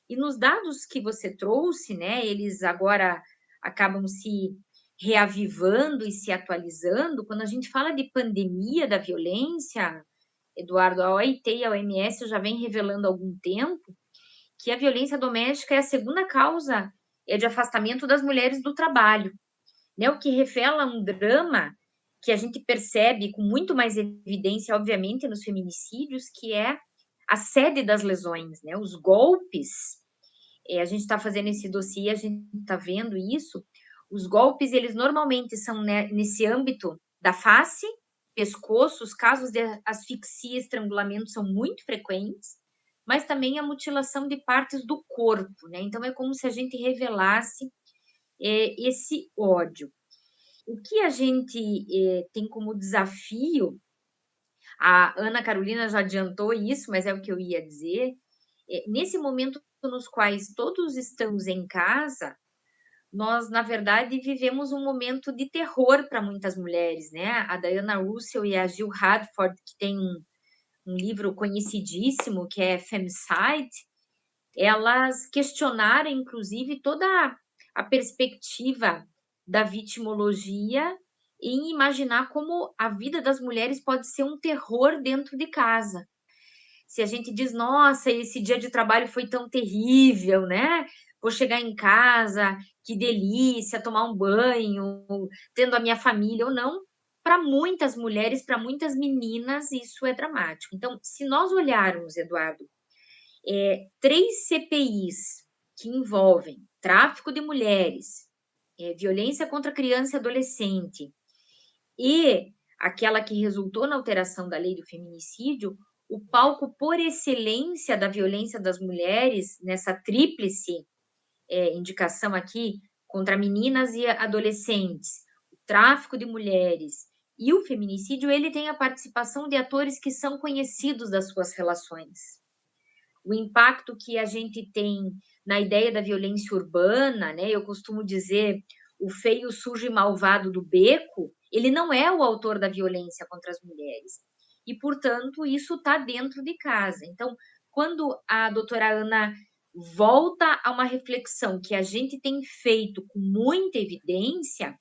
[SPEAKER 3] E nos dados que você trouxe, né, eles agora acabam se reavivando e se atualizando. Quando a gente fala de pandemia da violência, Eduardo, a OIT e a OMS já vem revelando há algum tempo que a violência doméstica é a segunda causa de afastamento das mulheres do trabalho, né? O que revela um drama que a gente percebe com muito mais evidência, obviamente, nos feminicídios, que é a sede das lesões, né? Os golpes, a gente está fazendo esse dossiê, a gente está vendo isso. Os golpes, eles normalmente são, né, nesse âmbito da face, pescoço, os casos de asfixia e estrangulamento são muito frequentes, mas também a mutilação de partes do corpo, né? Então, é como se a gente revelasse esse ódio. O que a gente tem como desafio, a Ana Carolina já adiantou isso, mas é o que eu ia dizer, nesse momento nos quais todos estamos em casa, nós, na verdade, vivemos um momento de terror para muitas mulheres, né? A Diana Russell e a Jill Radford, que tem um livro conhecidíssimo, que é Femicide, elas questionaram, inclusive, toda a perspectiva da vitimologia em imaginar como a vida das mulheres pode ser um terror dentro de casa. Se a gente diz, nossa, esse dia de trabalho foi tão terrível, né? Vou chegar em casa, que delícia, tomar um banho, tendo a minha família ou não. Para muitas mulheres, para muitas meninas, isso é dramático. Então, se nós olharmos, Eduardo, 3 CPIs que envolvem tráfico de mulheres, violência contra criança e adolescente e aquela que resultou na alteração da lei do feminicídio, o palco por excelência da violência das mulheres, nessa tríplice indicação aqui, contra meninas e adolescentes, o tráfico de mulheres e o feminicídio, ele tem a participação de atores que são conhecidos das suas relações. O impacto que a gente tem na ideia da violência urbana, né? Eu costumo dizer, o feio, sujo e malvado do beco, ele não é o autor da violência contra as mulheres. E, portanto, isso está dentro de casa. Então, quando a doutora Ana volta a uma reflexão que a gente tem feito com muita evidência,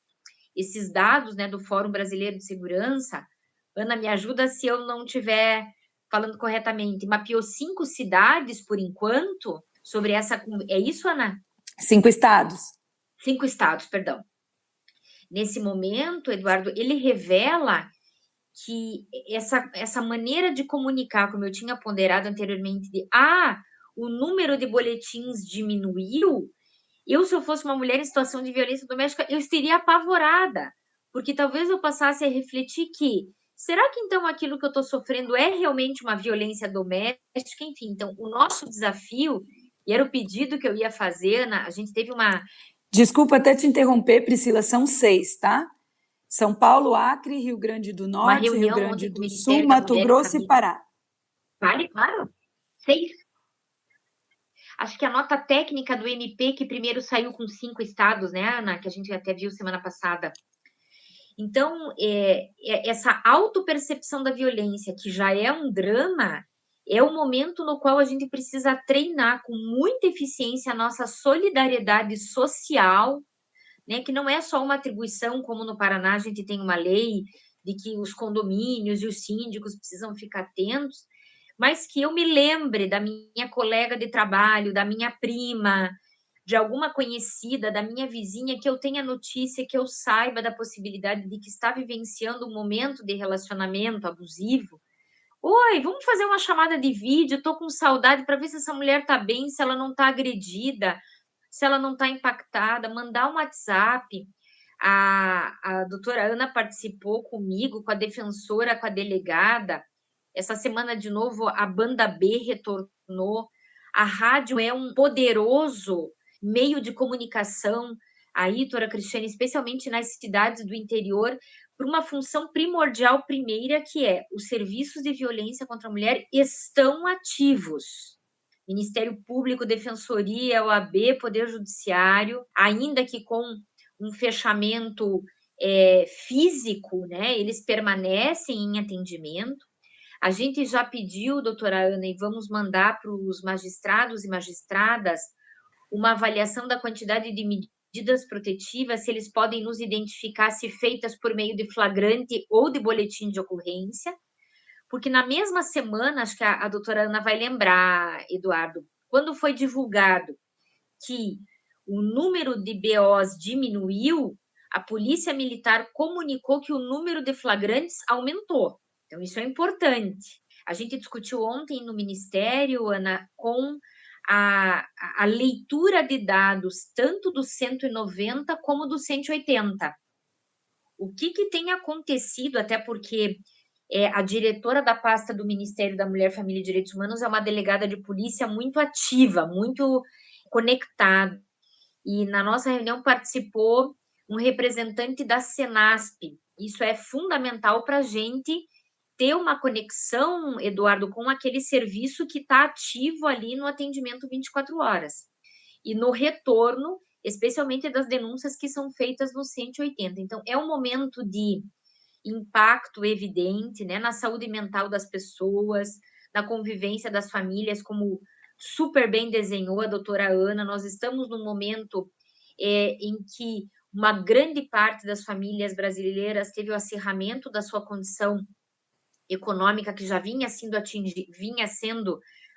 [SPEAKER 3] esses dados, né, do Fórum Brasileiro de Segurança, Ana, me ajuda se eu não estiver falando corretamente, mapeou 5 cidades, por enquanto, sobre essa... É isso, Ana?
[SPEAKER 4] 5 estados.
[SPEAKER 3] 5 estados, perdão. Nesse momento, Eduardo, ele revela que essa maneira de comunicar, como eu tinha ponderado anteriormente, o número de boletins diminuiu, se eu fosse uma mulher em situação de violência doméstica, eu estaria apavorada, porque talvez eu passasse a refletir que, será que então aquilo que eu estou sofrendo é realmente uma violência doméstica? Enfim, então, o nosso desafio, e era o pedido que eu ia fazer, a gente teve uma...
[SPEAKER 4] Desculpa até te interromper, Priscila, são 6, tá? São Paulo, Acre, Rio Grande do Norte, Rio Grande do Sul, Mato Grosso e Pará.
[SPEAKER 3] Vale, claro. 6. Acho que a nota técnica do MP, que primeiro saiu com 5 estados, né, Ana, que a gente até viu semana passada. Então, essa autopercepção da violência, que já é um drama, é o momento no qual a gente precisa treinar com muita eficiência a nossa solidariedade social, né, que não é só uma atribuição, como no Paraná a gente tem uma lei de que os condomínios e os síndicos precisam ficar atentos, mas que eu me lembre da minha colega de trabalho, da minha prima, de alguma conhecida, da minha vizinha, que eu tenha notícia, que eu saiba da possibilidade de que está vivenciando um momento de relacionamento abusivo. Oi, vamos fazer uma chamada de vídeo, estou com saudade para ver se essa mulher está bem, se ela não está agredida, se ela não está impactada, mandar um WhatsApp. A doutora Ana participou comigo, com a defensora, com a delegada. Essa semana, de novo, a Banda B retornou. A rádio é um poderoso meio de comunicação, aí, doutora Cristiane, especialmente nas cidades do interior, por uma função primordial primeira, que é os serviços de violência contra a mulher estão ativos. Ministério Público, Defensoria, OAB, Poder Judiciário, ainda que com um fechamento físico, né, eles permanecem em atendimento. A gente já pediu, doutora Ana, e vamos mandar para os magistrados e magistradas uma avaliação da quantidade de medidas protetivas, se eles podem nos identificar se feitas por meio de flagrante ou de boletim de ocorrência, porque na mesma semana, acho que a doutora Ana vai lembrar, Eduardo, quando foi divulgado que o número de BOs diminuiu, a Polícia Militar comunicou que o número de flagrantes aumentou. Então, isso é importante. A gente discutiu ontem no Ministério, Ana, com a leitura de dados, tanto do 190 como do 180. O que tem acontecido, até porque a diretora da pasta do Ministério da Mulher, Família e Direitos Humanos é uma delegada de polícia muito ativa, muito conectada. E na nossa reunião participou um representante da Senasp. Isso é fundamental para a gente ter uma conexão, Eduardo, com aquele serviço que está ativo ali no atendimento 24 horas. E no retorno, especialmente das denúncias que são feitas no 180. Então, é um momento de impacto evidente, né, na saúde mental das pessoas, na convivência das famílias, como super bem desenhou a doutora Ana. Nós estamos num momento em que uma grande parte das famílias brasileiras teve o acirramento da sua condição econômica, que já vinha sendo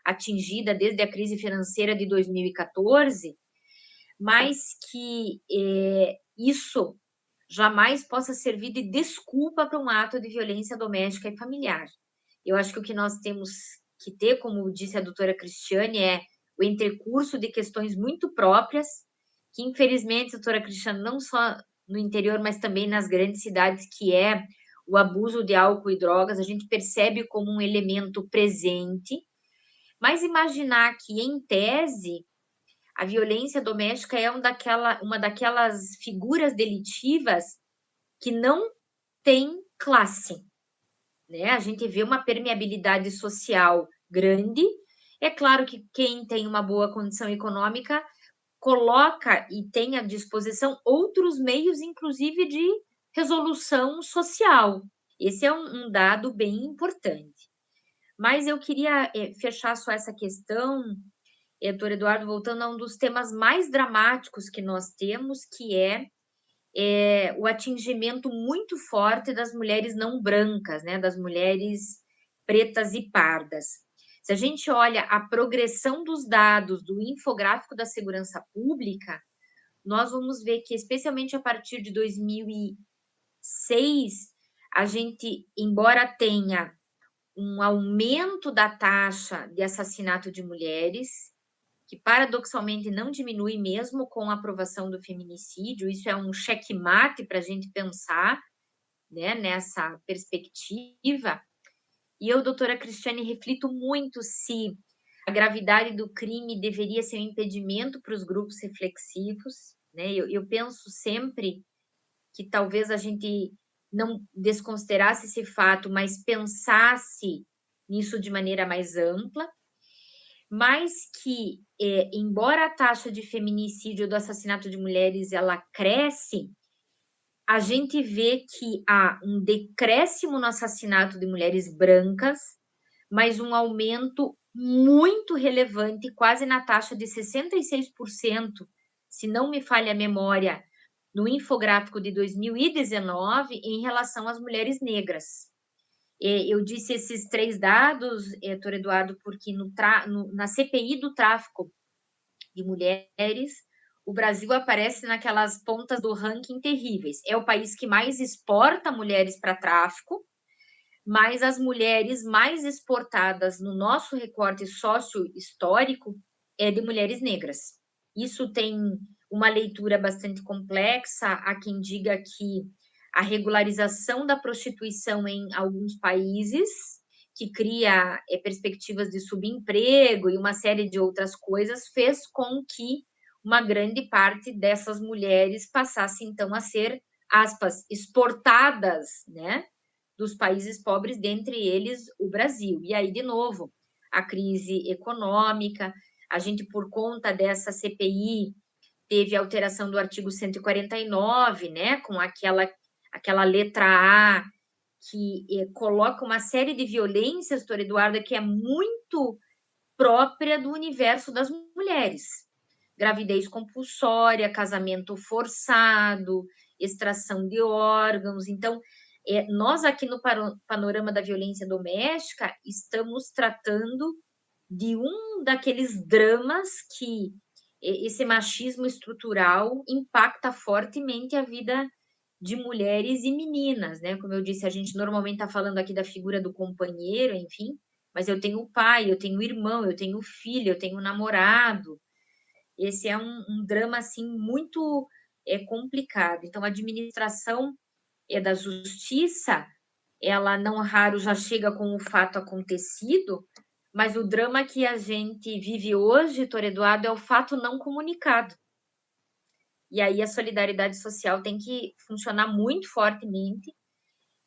[SPEAKER 3] atingida desde a crise financeira de 2014, mas que isso jamais possa servir de desculpa para um ato de violência doméstica e familiar. Eu acho que o que nós temos que ter, como disse a doutora Cristiane, é o entrecurso de questões muito próprias, que infelizmente, doutora Cristiane, não só no interior, mas também nas grandes cidades, que é o abuso de álcool e drogas, a gente percebe como um elemento presente, mas imaginar que, em tese, a violência doméstica é uma daquelas figuras delitivas que não tem classe, né? A gente vê uma permeabilidade social grande. É claro que quem tem uma boa condição econômica coloca e tem à disposição outros meios, inclusive de resolução social. Esse é um dado bem importante. Mas eu queria fechar só essa questão, doutor Eduardo, voltando a um dos temas mais dramáticos que nós temos, que é o atingimento muito forte das mulheres não brancas, né, das mulheres pretas e pardas. Se a gente olha a progressão dos dados do infográfico da segurança pública, nós vamos ver que, especialmente a partir de 2006, a gente, embora tenha um aumento da taxa de assassinato de mulheres, que paradoxalmente não diminui mesmo com a aprovação do feminicídio, isso é um checkmate para a gente pensar, né, nessa perspectiva. E eu, doutora Cristiane, reflito muito se a gravidade do crime deveria ser um impedimento para os grupos reflexivos, né? Eu penso sempre que talvez a gente não desconsiderasse esse fato, mas pensasse nisso de maneira mais ampla, mas que, embora a taxa de feminicídio do assassinato de mulheres ela cresce, a gente vê que há um decréscimo no assassinato de mulheres brancas, mas um aumento muito relevante, quase na taxa de 66%, se não me falha a memória, no infográfico de 2019, em relação às mulheres negras. Eu disse esses 3 dados, Dr. Eduardo, porque na CPI do tráfico de mulheres, o Brasil aparece naquelas pontas do ranking terríveis. É o país que mais exporta mulheres para tráfico, mas as mulheres mais exportadas no nosso recorte sócio-histórico é de mulheres negras. Isso tem uma leitura bastante complexa. Há quem diga que a regularização da prostituição em alguns países, que cria perspectivas de subemprego e uma série de outras coisas, fez com que uma grande parte dessas mulheres passasse, então, a ser, aspas, exportadas, né, dos países pobres, dentre eles o Brasil. E aí, de novo, a crise econômica, a gente, por conta dessa CPI, teve a alteração do artigo 149, né, com aquela letra A, que coloca uma série de violências, doutor Eduardo, que é muito própria do universo das mulheres. Gravidez compulsória, casamento forçado, extração de órgãos. Então, nós aqui no panorama da violência doméstica estamos tratando de um daqueles dramas que esse machismo estrutural impacta fortemente a vida de mulheres e meninas, né? Como eu disse, a gente normalmente está falando aqui da figura do companheiro, enfim, mas eu tenho pai, eu tenho irmão, eu tenho filho, eu tenho namorado. Esse é um drama, assim, muito complicado. Então, a administração da justiça, ela não raro já chega com o fato acontecido, mas o drama que a gente vive hoje, doutor Eduardo, é o fato não comunicado. E aí a solidariedade social tem que funcionar muito fortemente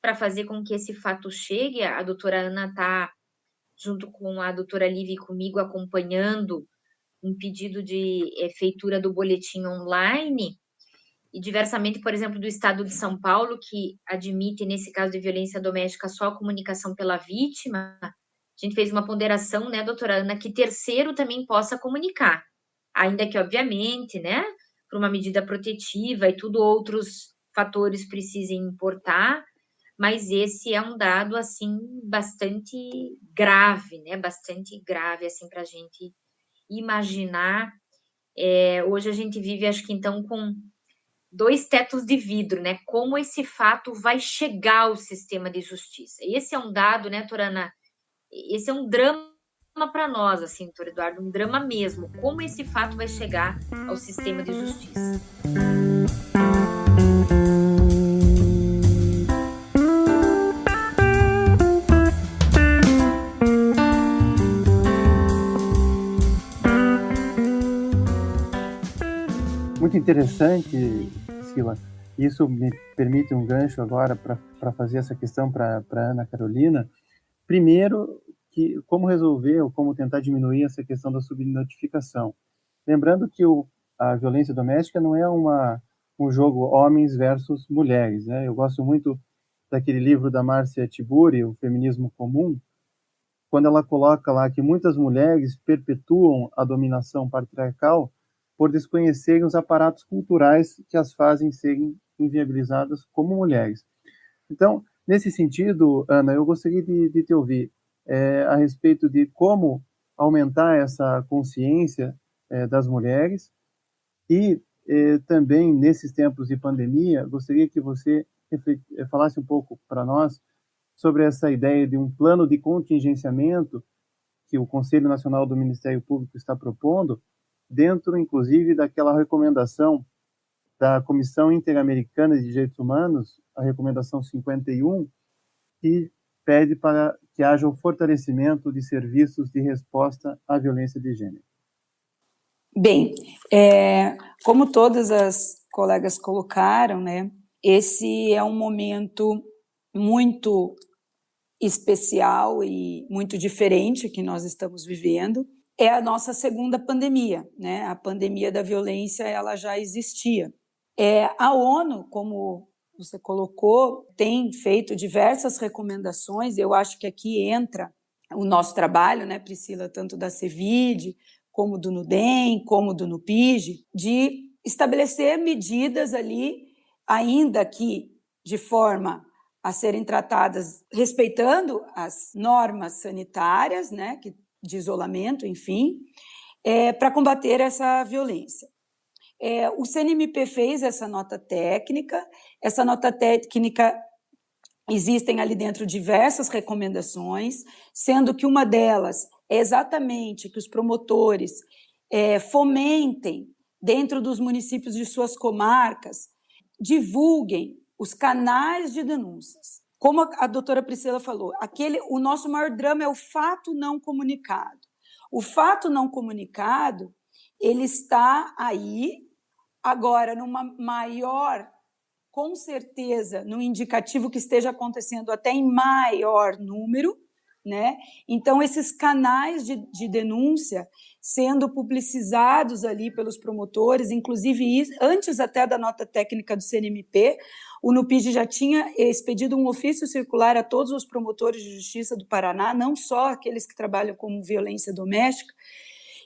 [SPEAKER 3] para fazer com que esse fato chegue. A doutora Ana está, junto com a doutora Lívia e comigo, acompanhando um pedido de feitura do boletim online, e diversamente, por exemplo, do Estado de São Paulo, que admite, nesse caso de violência doméstica, só a comunicação pela vítima. A gente fez uma ponderação, né, doutora Ana, que terceiro também possa comunicar, ainda que, obviamente, né, por uma medida protetiva e tudo, outros fatores precisem importar, mas esse é um dado, assim, bastante grave, né, bastante grave, assim, para a gente imaginar. Hoje a gente vive, acho que, então, com 2 tetos de vidro, né, como esse fato vai chegar ao sistema de justiça. Esse é um dado, né, doutora Ana, esse é um drama para nós, assim, doutor Eduardo, um drama mesmo, como esse fato vai chegar ao sistema de justiça.
[SPEAKER 2] Muito interessante, Sila. Isso me permite um gancho agora para fazer essa questão para Ana Carolina. Primeiro, como resolver ou como tentar diminuir essa questão da subnotificação. Lembrando que a violência doméstica não é um jogo homens versus mulheres, né? Eu gosto muito daquele livro da Márcia Tiburi, O Feminismo Comum, quando ela coloca lá que muitas mulheres perpetuam a dominação patriarcal por desconhecerem os aparatos culturais que as fazem serem inviabilizadas como mulheres. Então, nesse sentido, Ana, eu gostaria de te ouvir a respeito de como aumentar essa consciência das mulheres e também, nesses tempos de pandemia, gostaria que você falasse um pouco para nós sobre essa ideia de um plano de contingenciamento que o Conselho Nacional do Ministério Público está propondo, dentro, inclusive, daquela recomendação da Comissão Interamericana de Direitos Humanos, a recomendação 51, que pede para que haja o fortalecimento de serviços de resposta à violência de gênero.
[SPEAKER 4] Bem, como todas as colegas colocaram, né, esse é um momento muito especial e muito diferente que nós estamos vivendo. É a nossa segunda pandemia, né? A pandemia da violência, ela já existia. A ONU, como você colocou, tem feito diversas recomendações. Eu acho que aqui entra o nosso trabalho, né, Priscila, tanto da CEVID, como do NUDEM, como do NUPIGE, de estabelecer medidas ali, ainda que de forma a serem tratadas respeitando as normas sanitárias, né, de isolamento, enfim, para combater essa violência. O CNMP fez essa nota técnica, existem ali dentro diversas recomendações, sendo que uma delas é exatamente que os promotores fomentem, dentro dos municípios de suas comarcas, divulguem os canais de denúncias. Como a doutora Priscila falou, o nosso maior drama é o fato não comunicado. O fato não comunicado, ele está aí, agora, numa maior, com certeza, no indicativo que esteja acontecendo até em maior número, né? Então, esses canais de denúncia sendo publicizados ali pelos promotores, inclusive antes até da nota técnica do CNMP, o NUPIGE já tinha expedido um ofício circular a todos os promotores de justiça do Paraná, não só aqueles que trabalham com violência doméstica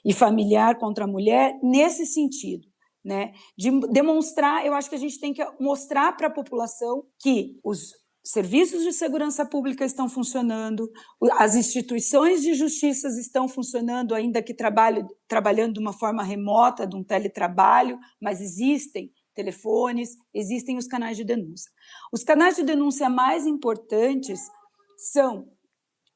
[SPEAKER 4] e familiar contra a mulher, nesse sentido, né? De demonstrar, eu acho que a gente tem que mostrar para a população que os serviços de segurança pública estão funcionando, as instituições de justiça estão funcionando, ainda que trabalhando de uma forma remota, de um teletrabalho, mas existem telefones, existem os canais de denúncia. Os canais de denúncia mais importantes são,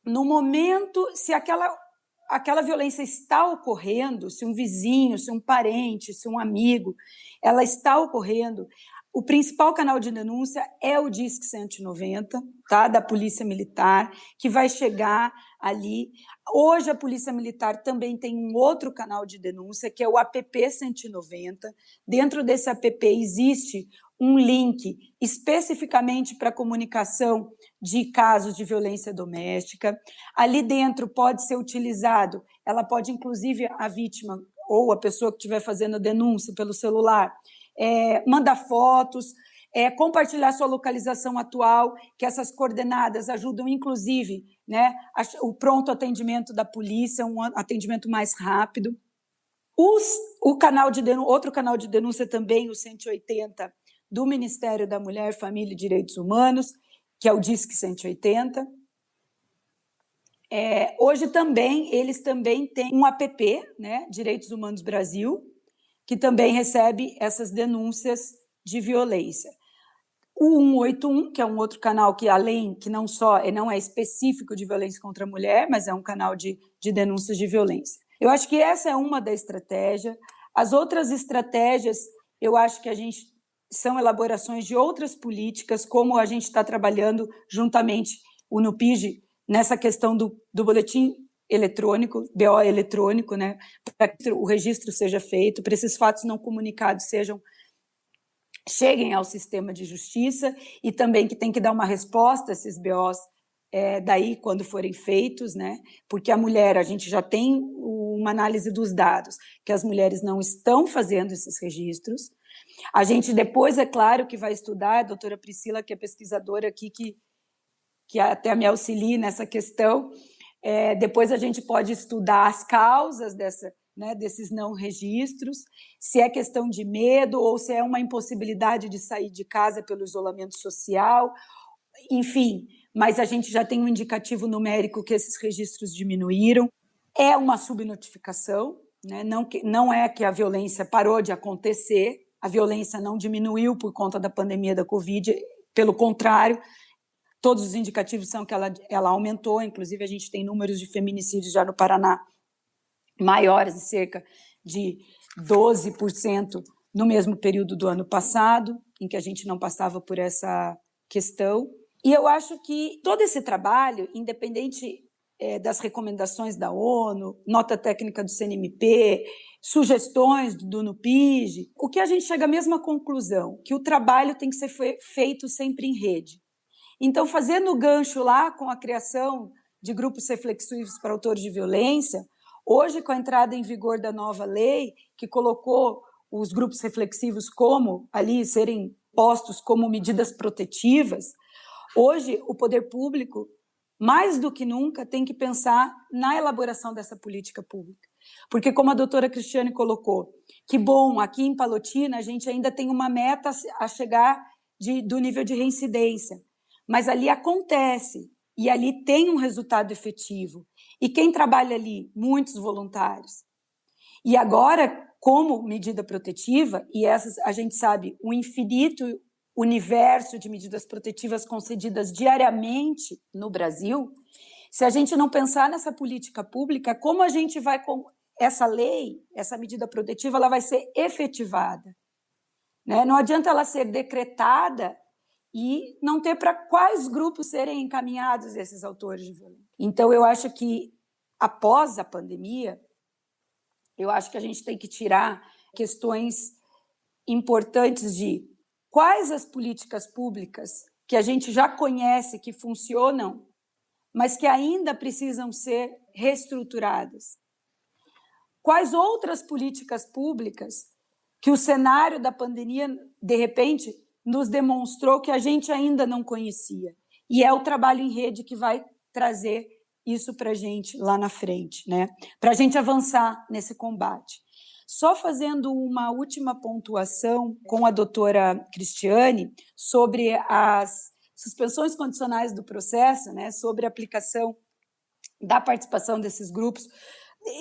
[SPEAKER 4] no momento, se aquela violência está ocorrendo, se um vizinho, se um parente, se um amigo, ela está ocorrendo, o principal canal de denúncia é o Disque 190, tá, da Polícia Militar, que vai chegar ali. Hoje a Polícia Militar também tem um outro canal de denúncia, que é o APP 190. Dentro desse APP existe um link especificamente para comunicação de casos de violência doméstica. Ali dentro pode ser utilizado, ela pode, inclusive, a vítima ou a pessoa que estiver fazendo a denúncia pelo celular, mandar fotos, compartilhar sua localização atual, que essas coordenadas ajudam, inclusive, né, o pronto atendimento da polícia, um atendimento mais rápido. Outro canal de denúncia também, o 180, do Ministério da Mulher, Família e Direitos Humanos, que é o Disque 180. Hoje também, eles também têm um APP, né, Direitos Humanos Brasil, que também recebe essas denúncias de violência. O 181, que é um outro canal que, além, que não é específico de violência contra a mulher, mas é um canal de denúncias de violência. Eu acho que essa é uma da estratégia. As outras estratégias, eu acho que são elaborações de outras políticas, como a gente está trabalhando juntamente o NUPIGE nessa questão do boletim eletrônico, BO eletrônico, né, para que o registro seja feito, para esses fatos não comunicados cheguem ao sistema de justiça, e também que tem que dar uma resposta a esses BOs daí quando forem feitos, né, porque a gente já tem uma análise dos dados, que as mulheres não estão fazendo esses registros. A gente depois, é claro, que vai estudar, a doutora Priscila, que é pesquisadora aqui, que até me auxilia nessa questão. Depois a gente pode estudar as causas desses não registros, se é questão de medo ou se é uma impossibilidade de sair de casa pelo isolamento social, enfim, mas a gente já tem um indicativo numérico que esses registros diminuíram. É uma subnotificação, né? Não é que a violência parou de acontecer, a violência não diminuiu por conta da pandemia da Covid, pelo contrário, todos os indicativos são que ela aumentou, inclusive a gente tem números de feminicídios já no Paraná maiores, de cerca de 12% no mesmo período do ano passado, em que a gente não passava por essa questão. E eu acho que todo esse trabalho, independente das recomendações da ONU, nota técnica do CNMP, sugestões do NUPIGE, o que a gente chega à mesma conclusão, que o trabalho tem que ser feito sempre em rede. Então, fazendo o gancho lá com a criação de grupos reflexivos para autores de violência, hoje, com a entrada em vigor da nova lei, que colocou os grupos reflexivos como ali serem postos como medidas protetivas, hoje o poder público mais do que nunca, tem que pensar na elaboração dessa política pública. Porque, como a doutora Cristiane colocou, que bom, aqui em Palotina a gente ainda tem uma meta a chegar do nível de reincidência, mas ali acontece, e ali tem um resultado efetivo. E quem trabalha ali? Muitos voluntários. E agora, como medida protetiva, e essas a gente sabe, o infinito universo de medidas protetivas concedidas diariamente no Brasil, se a gente não pensar nessa política pública, como a gente vai, essa lei, essa medida protetiva, ela vai ser efetivada, né? Não adianta ela ser decretada e não ter para quais grupos serem encaminhados esses autores de violência. Então, eu acho que, após a pandemia, eu acho que a gente tem que tirar questões importantes de quais as políticas públicas que a gente já conhece, que funcionam, mas que ainda precisam ser reestruturadas. Quais outras políticas públicas que o cenário da pandemia, de repente, nos demonstrou que a gente ainda não conhecia. E é o trabalho em rede que vai trazer isso para a gente lá na frente, né? Para a gente avançar nesse combate. Só fazendo uma última pontuação com a doutora Cristiane sobre as suspensões condicionais do processo, né? Sobre a aplicação da participação desses grupos.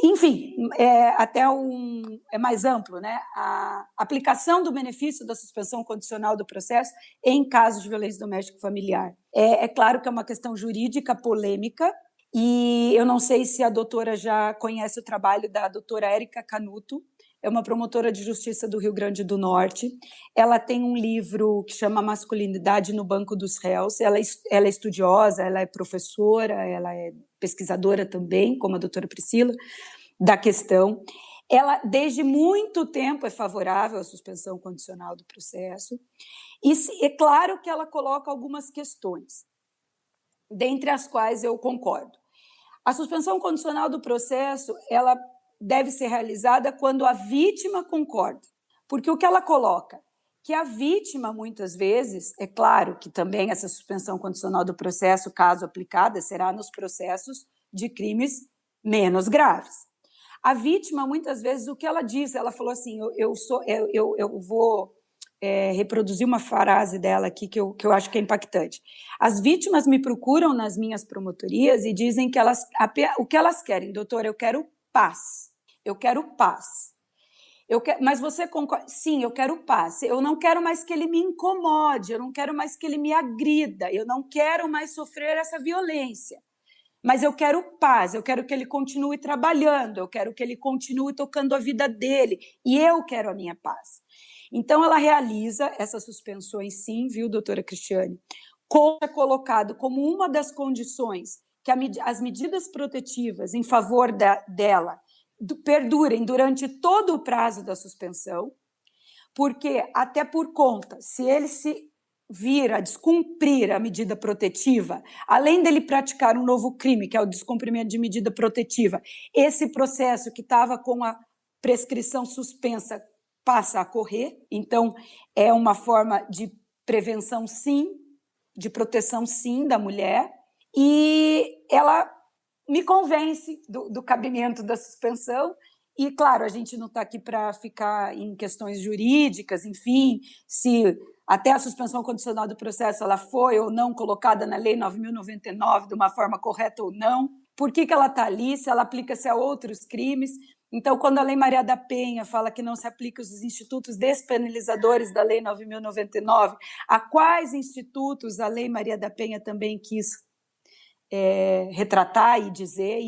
[SPEAKER 4] Enfim, é mais amplo, né? A aplicação do benefício da suspensão condicional do processo em casos de violência doméstica e familiar. É claro que é uma questão jurídica polêmica, e eu não sei se a doutora já conhece o trabalho da doutora Érica Canuto, é uma promotora de justiça do Rio Grande do Norte. Ela tem um livro que chama Masculinidade no Banco dos Réus. Ela é estudiosa, ela é professora, ela é pesquisadora também, como a doutora Priscila, da questão. Ela, desde muito tempo, é favorável à suspensão condicional do processo. E é claro que ela coloca algumas questões, dentre as quais eu concordo. A suspensão condicional do processo, ela deve ser realizada quando a vítima concorda. Porque o que ela coloca? Que a vítima, muitas vezes, é claro que também essa suspensão condicional do processo, caso aplicada, será nos processos de crimes menos graves. A vítima, muitas vezes, o que ela diz? Ela falou assim, eu vou reproduzir uma frase dela aqui que eu acho que é impactante. As vítimas me procuram nas minhas promotorias e dizem que o que elas querem, doutora, eu quero paz. Eu quero paz. Mas você concorda? Sim, eu quero paz. Eu não quero mais que ele me incomode, eu não quero mais que ele me agrida, eu não quero mais sofrer essa violência. Mas eu quero paz, eu quero que ele continue trabalhando, eu quero que ele continue tocando a vida dele, e eu quero a minha paz. Então, ela realiza essas suspensões, sim, viu, doutora Cristiane? É colocado como uma das condições que as medidas protetivas em favor dela perdurem durante todo o prazo da suspensão, porque até por conta, se ele se vir a descumprir a medida protetiva, além dele praticar um novo crime, que é o descumprimento de medida protetiva, esse processo que estava com a prescrição suspensa passa a correr. Então, é uma forma de prevenção, sim, de proteção, sim, da mulher, e ela me convence do cabimento da suspensão. E, claro, a gente não está aqui para ficar em questões jurídicas, enfim, se até a suspensão condicional do processo ela foi ou não colocada na Lei 9.099 de uma forma correta ou não, por que ela está ali, se ela aplica-se a outros crimes. Então, quando a Lei Maria da Penha fala que não se aplica os institutos despenalizadores da Lei 9.099, a quais institutos a Lei Maria da Penha também quis retratar e dizer,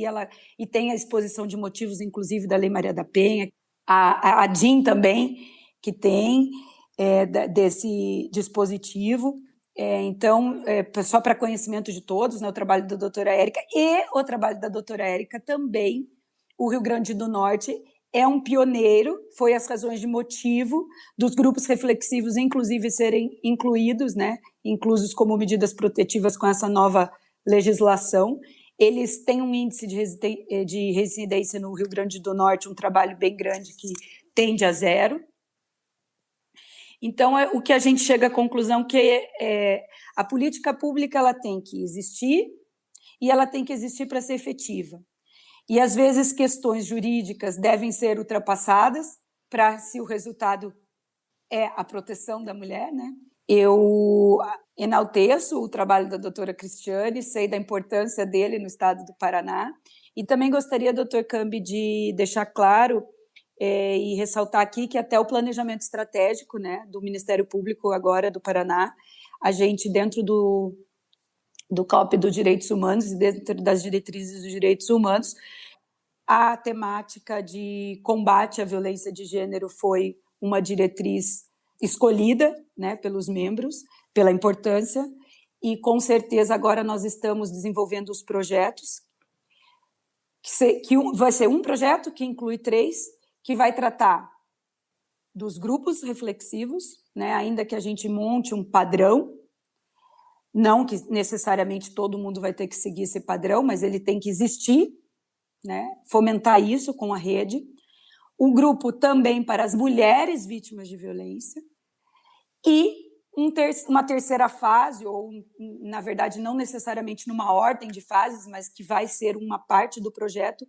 [SPEAKER 4] e tem a exposição de motivos, inclusive, da Lei Maria da Penha, a DIN também, que tem desse dispositivo. Então, só para conhecimento de todos, né, o trabalho da doutora Érica e o trabalho da doutora Érica também, o Rio Grande do Norte é um pioneiro, foi as razões de motivo dos grupos reflexivos, inclusive, serem incluídos, né, inclusos como medidas protetivas com essa nova legislação. Eles têm um índice de residência no Rio Grande do Norte, um trabalho bem grande que tende a 0. Então, o que a gente chega à conclusão que a política pública ela tem que existir e ela tem que existir para ser efetiva. E, às vezes, questões jurídicas devem ser ultrapassadas para se o resultado é a proteção da mulher, né? Eu enalteço o trabalho da doutora Cristiane, sei da importância dele no estado do Paraná, e também gostaria, doutor Cambi, de deixar claro e ressaltar aqui que até o planejamento estratégico, né, do Ministério Público agora do Paraná, a gente, dentro do COP dos Direitos Humanos e dentro das diretrizes dos direitos humanos, a temática de combate à violência de gênero foi uma diretriz escolhida, né, pelos membros, pela importância, e com certeza agora nós estamos desenvolvendo os projetos, vai ser um projeto que inclui 3, que vai tratar dos grupos reflexivos, né, ainda que a gente monte um padrão, não que necessariamente todo mundo vai ter que seguir esse padrão, mas ele tem que existir, né, fomentar isso com a rede. Um grupo também para as mulheres vítimas de violência e uma terceira fase, ou, na verdade, não necessariamente numa ordem de fases, mas que vai ser uma parte do projeto,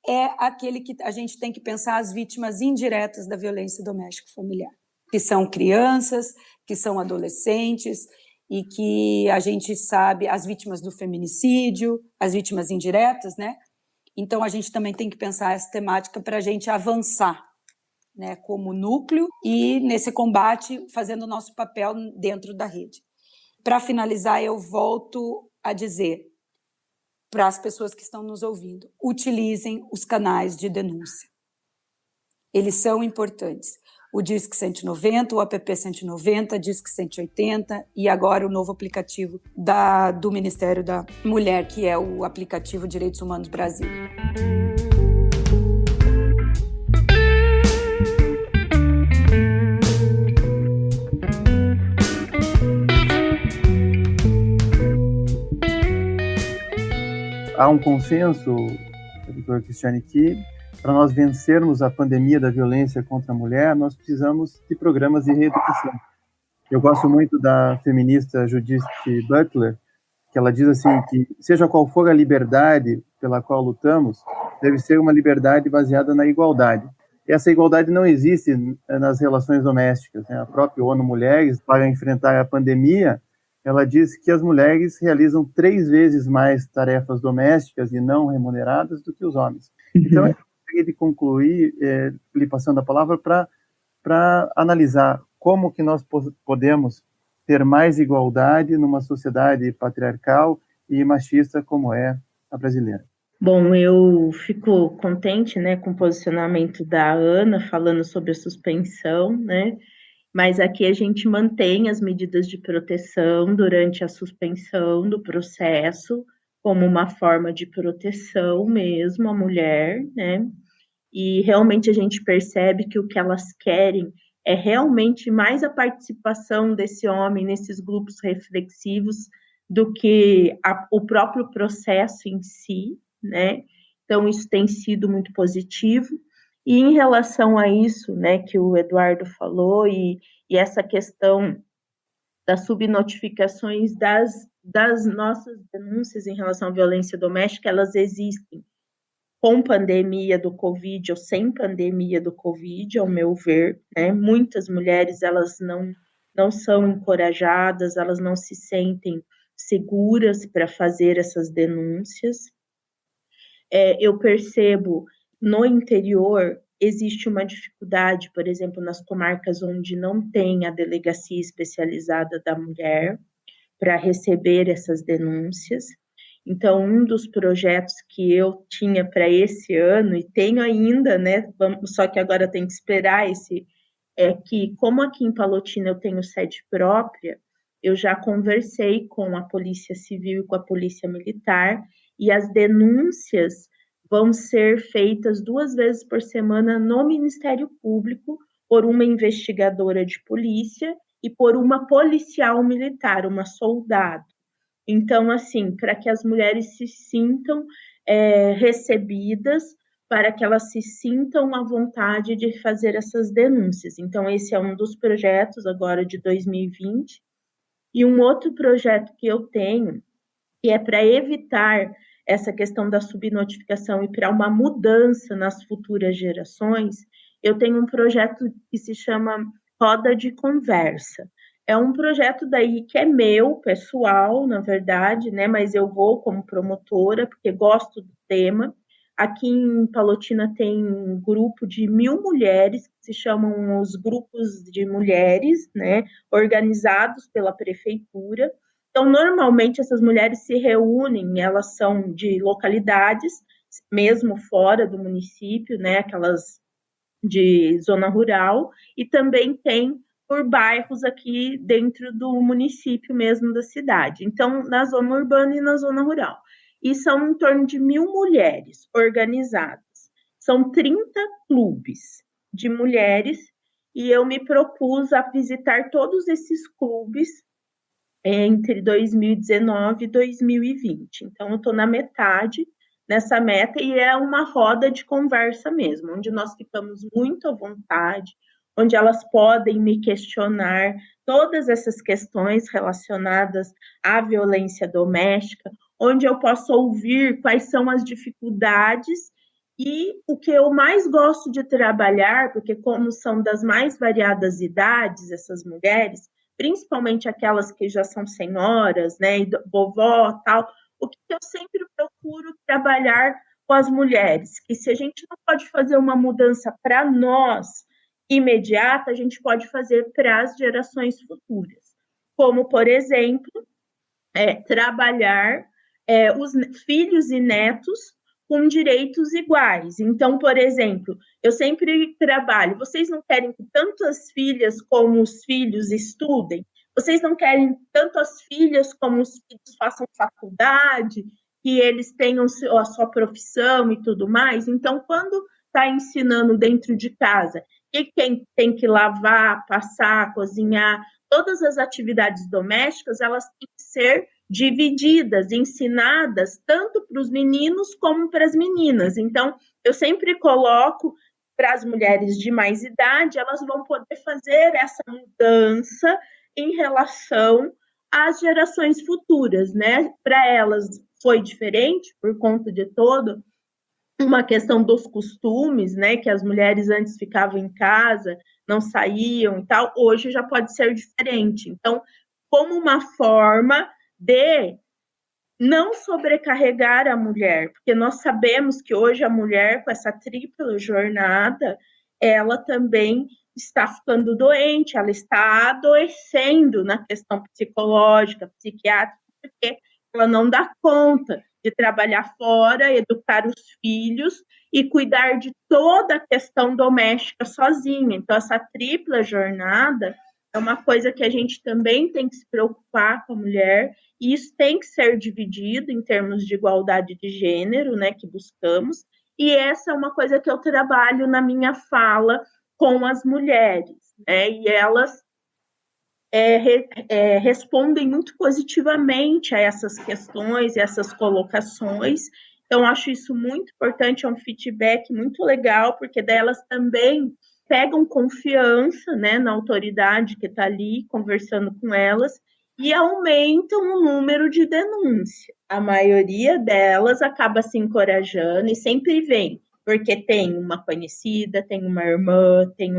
[SPEAKER 4] é aquele que a gente tem que pensar as vítimas indiretas da violência doméstica familiar, que são crianças, que são adolescentes, e que a gente sabe, as vítimas do feminicídio, as vítimas indiretas, né? Então, a gente também tem que pensar essa temática para a gente avançar, né, como núcleo e nesse combate, fazendo o nosso papel dentro da rede. Para finalizar, eu volto a dizer para as pessoas que estão nos ouvindo, utilizem os canais de denúncia. Eles são importantes. O Disque 190, o app 190, Disque 180 e agora o novo aplicativo do Ministério da Mulher, que é o aplicativo Direitos Humanos Brasil.
[SPEAKER 2] Há um consenso, doutor Cristiane, que para nós vencermos a pandemia da violência contra a mulher, nós precisamos de programas de reeducação. Eu gosto muito da feminista Judith Butler, que ela diz assim, que seja qual for a liberdade pela qual lutamos, deve ser uma liberdade baseada na igualdade. E essa igualdade não existe nas relações domésticas, né? A própria ONU Mulheres, para enfrentar a pandemia, ela diz que as mulheres realizam 3 vezes mais tarefas domésticas e não remuneradas do que os homens. Então, eu gostaria de concluir, lhe passando a palavra, para analisar como que nós podemos ter mais igualdade numa sociedade patriarcal e machista como é a brasileira.
[SPEAKER 5] Bom, eu fico contente, né, com o posicionamento da Ana falando sobre a suspensão, né? Mas aqui a gente mantém as medidas de proteção durante a suspensão do processo, como uma forma de proteção mesmo à mulher, né? E realmente a gente percebe que o que elas querem é realmente mais a participação desse homem nesses grupos reflexivos do que o próprio processo em si, né? Então, isso tem sido muito positivo. E em relação a isso, né, que o Eduardo falou, e essa questão das subnotificações das nossas denúncias em relação à violência doméstica, elas existem com pandemia do Covid ou sem pandemia do Covid, ao meu ver, né? Muitas mulheres, elas não são encorajadas, elas não se sentem seguras para fazer essas denúncias. Eu percebo no interior existe uma dificuldade, por exemplo, nas comarcas onde não tem a delegacia especializada da mulher para receber essas denúncias. Então, um dos projetos que eu tinha para esse ano, e tenho ainda, né, só que agora tem que esperar é que, como aqui em Palotina eu tenho sede própria, eu já conversei com a Polícia Civil e com a Polícia Militar, e as denúncias vão ser feitas 2 vezes por semana no Ministério Público por uma investigadora de polícia e por uma policial militar, uma soldado. Então, assim, para que as mulheres se sintam recebidas, para que elas se sintam à vontade de fazer essas denúncias. Então, esse é um dos projetos agora de 2020. E um outro projeto que eu tenho e é para evitar essa questão da subnotificação e para uma mudança nas futuras gerações, eu tenho um projeto que se chama Roda de Conversa. É um projeto daí que é meu, pessoal, na verdade, né? Mas eu vou como promotora, porque gosto do tema. Aqui em Palotina tem um grupo de 1.000 mulheres, que se chamam os grupos de mulheres, né? Organizados pela prefeitura. Então, normalmente, essas mulheres se reúnem, elas são de localidades, mesmo fora do município, né? Aquelas de zona rural, e também tem por bairros aqui dentro do município mesmo da cidade. Então, na zona urbana e na zona rural. E são em torno de 1.000 mulheres organizadas. São 30 clubes de mulheres e eu me propus a visitar todos esses clubes entre 2019 e 2020. Então, eu estou na metade nessa meta e é uma roda de conversa mesmo, onde nós ficamos muito à vontade, onde elas podem me questionar todas essas questões relacionadas à violência doméstica, onde eu posso ouvir quais são as dificuldades e o que eu mais gosto de trabalhar, porque como são das mais variadas idades, essas mulheres, principalmente aquelas que já são senhoras, né, e vovó, tal, o que eu sempre procuro trabalhar com as mulheres, que se a gente não pode fazer uma mudança para nós imediata, a gente pode fazer para as gerações futuras. Como, por exemplo, trabalhar os filhos e netos com direitos iguais. Então, por exemplo, eu sempre trabalho, vocês não querem que tanto as filhas como os filhos estudem? Vocês não querem tanto as filhas como os filhos façam faculdade, que eles tenham a sua profissão e tudo mais? Então, quando está ensinando dentro de casa, e quem tem que lavar, passar, cozinhar, todas as atividades domésticas, elas têm que ser divididas, ensinadas tanto para os meninos como para as meninas. Então, eu sempre coloco para as mulheres de mais idade, elas vão poder fazer essa mudança em relação às gerações futuras, né? Para elas foi diferente por conta de todo uma questão dos costumes, né? Que as mulheres antes ficavam em casa, não saíam e tal. Hoje já pode ser diferente. Então, como uma forma de não sobrecarregar a mulher, porque nós sabemos que hoje a mulher, com essa tripla jornada, ela também está ficando doente, ela está adoecendo na questão psicológica, psiquiátrica, porque ela não dá conta de trabalhar fora, educar os filhos e cuidar de toda a questão doméstica sozinha. Então, essa tripla jornada é uma coisa que a gente também tem que se preocupar com a mulher, e isso tem que ser dividido em termos de igualdade de gênero, né, que buscamos, e essa é uma coisa que eu trabalho na minha fala com as mulheres, né, e elas respondem muito positivamente a essas questões e essas colocações. Então, acho isso muito importante, é um feedback muito legal, porque daí elas também pegam confiança, né, na autoridade que está ali conversando com elas e aumentam o número de denúncias. A maioria delas acaba se encorajando e sempre vem, porque tem uma conhecida, tem uma irmã, tem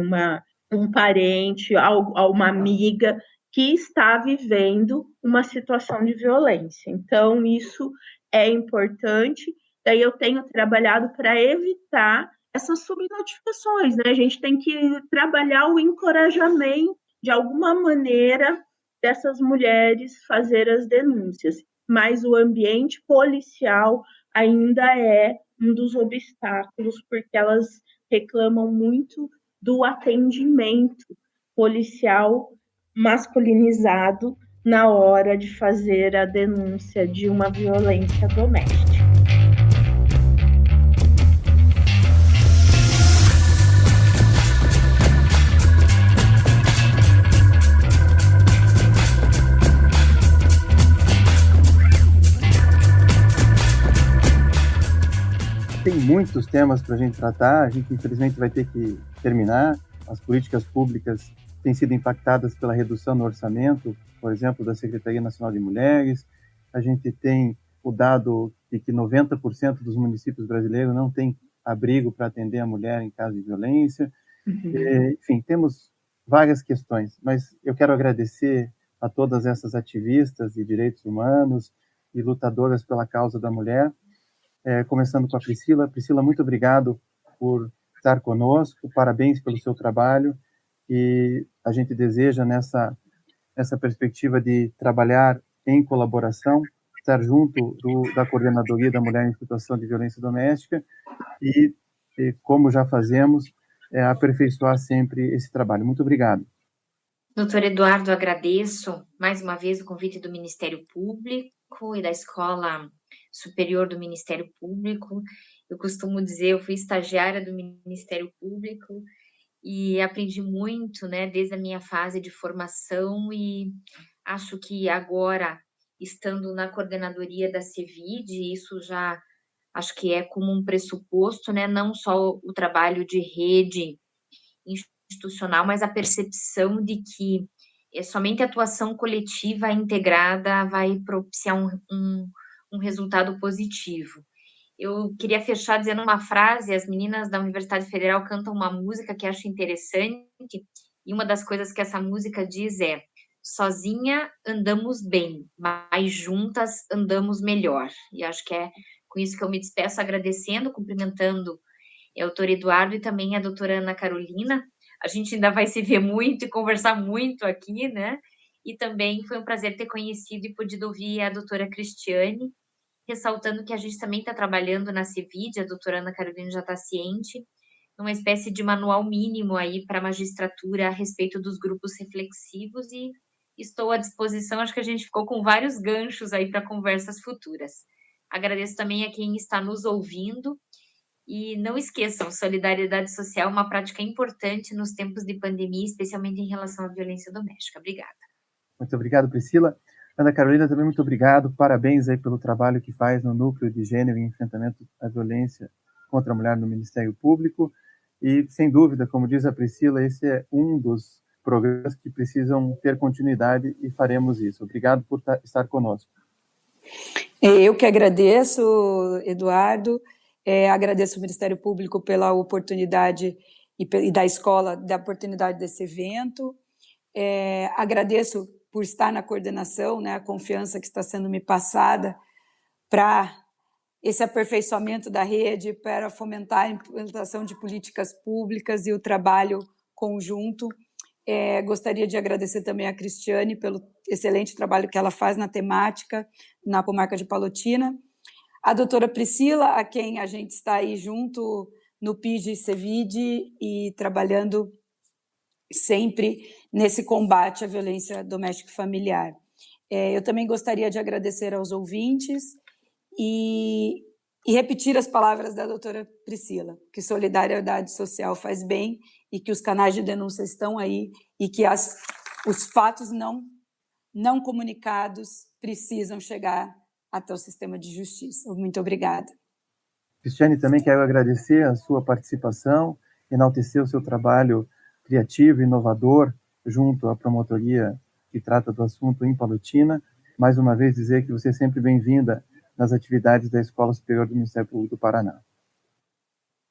[SPEAKER 5] um parente, uma amiga que está vivendo uma situação de violência. Então, isso é importante. Daí eu tenho trabalhado para evitar essas subnotificações, né? A gente tem que trabalhar o encorajamento, de alguma maneira, dessas mulheres fazer as denúncias. Mas o ambiente policial ainda é um dos obstáculos, porque elas reclamam muito do atendimento policial masculinizado na hora de fazer a denúncia de uma violência doméstica.
[SPEAKER 2] Tem muitos temas para a gente tratar, a gente infelizmente vai ter que terminar. As políticas públicas têm sido impactadas pela redução no orçamento, por exemplo, da Secretaria Nacional de Mulheres, A gente tem o dado de que 90% dos municípios brasileiros não têm abrigo para atender a mulher em caso de violência. Enfim, temos várias questões, mas eu quero agradecer a todas essas ativistas de direitos humanos e lutadoras pela causa da mulher, começando com a Priscila. Priscila, muito obrigado por estar conosco, parabéns pelo seu trabalho, e a gente deseja nessa perspectiva de trabalhar em colaboração, estar junto da Coordenadoria da Mulher em Situação de Violência Doméstica e como já fazemos, aperfeiçoar sempre esse trabalho. Muito obrigado.
[SPEAKER 3] Doutor Eduardo, agradeço mais uma vez o convite do Ministério Público e da Escola Superior do Ministério Público. Eu costumo dizer, eu fui estagiária do Ministério Público e aprendi muito, né, desde a minha fase de formação, e acho que agora, estando na coordenadoria da CEVID, isso já acho que é como um pressuposto, né, não só o trabalho de rede institucional, mas a percepção de que somente a atuação coletiva integrada vai propiciar um resultado positivo. Eu queria fechar dizendo uma frase: as meninas da Universidade Federal cantam uma música que acho interessante, e uma das coisas que essa música diz é: sozinha andamos bem, mas juntas andamos melhor. E acho que é com isso que eu me despeço, agradecendo, cumprimentando o doutor Eduardo e também a doutora Ana Carolina. A gente ainda vai se ver muito e conversar muito aqui, né? E também foi um prazer ter conhecido e podido ouvir a doutora Cristiane, ressaltando que a gente também está trabalhando na CEVID, a doutora Ana Carolina já está ciente, numa espécie de manual mínimo aí para a magistratura a respeito dos grupos reflexivos, e estou à disposição. Acho que a gente ficou com vários ganchos aí para conversas futuras. Agradeço também a quem está nos ouvindo, e não esqueçam, solidariedade social é uma prática importante nos tempos de pandemia, especialmente em relação à violência doméstica. Obrigada.
[SPEAKER 2] Muito obrigado, Priscila. Ana Carolina, também muito obrigado. Parabéns aí pelo trabalho que faz no Núcleo de Gênero e Enfrentamento à Violência contra a Mulher no Ministério Público. E, sem dúvida, como diz a Priscila, esse é um dos programas que precisam ter continuidade, e faremos isso. Obrigado por estar conosco.
[SPEAKER 4] Eu que agradeço, Eduardo. Agradeço ao Ministério Público pela oportunidade e da escola, da oportunidade desse evento. Agradeço por estar na coordenação, né, a confiança que está sendo me passada para esse aperfeiçoamento da rede, para fomentar a implementação de políticas públicas e o trabalho conjunto. Gostaria de agradecer também a Cristiane pelo excelente trabalho que ela faz na temática na comarca de Palotina. A doutora Priscila, a quem a gente está aí junto no PIG e CEVID e trabalhando sempre nesse combate à violência doméstica e familiar. Eu também gostaria de agradecer aos ouvintes e repetir as palavras da doutora Priscila, que solidariedade social faz bem e que os canais de denúncia estão aí e que os fatos não comunicados precisam chegar até o sistema de justiça. Muito obrigada.
[SPEAKER 2] Cristiane, também quero agradecer a sua participação, enaltecer o seu trabalho criativo e inovador junto à promotoria que trata do assunto em Palotina. Mais uma vez dizer que você é sempre bem-vinda nas atividades da Escola Superior do Ministério Público do Paraná.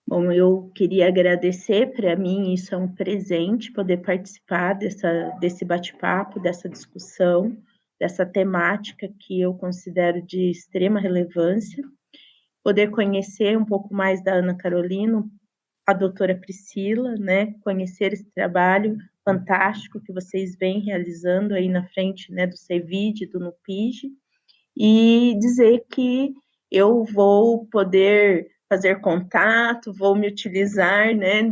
[SPEAKER 5] Bom, eu queria agradecer. Para mim isso é um presente, poder participar desse bate-papo, dessa discussão, dessa temática que eu considero de extrema relevância, poder conhecer um pouco mais da Ana Carolina, a doutora Priscila, né, conhecer esse trabalho fantástico que vocês vêm realizando aí na frente, né, do CEVID, do NUPIG, e dizer que eu vou poder fazer contato, vou me utilizar, né,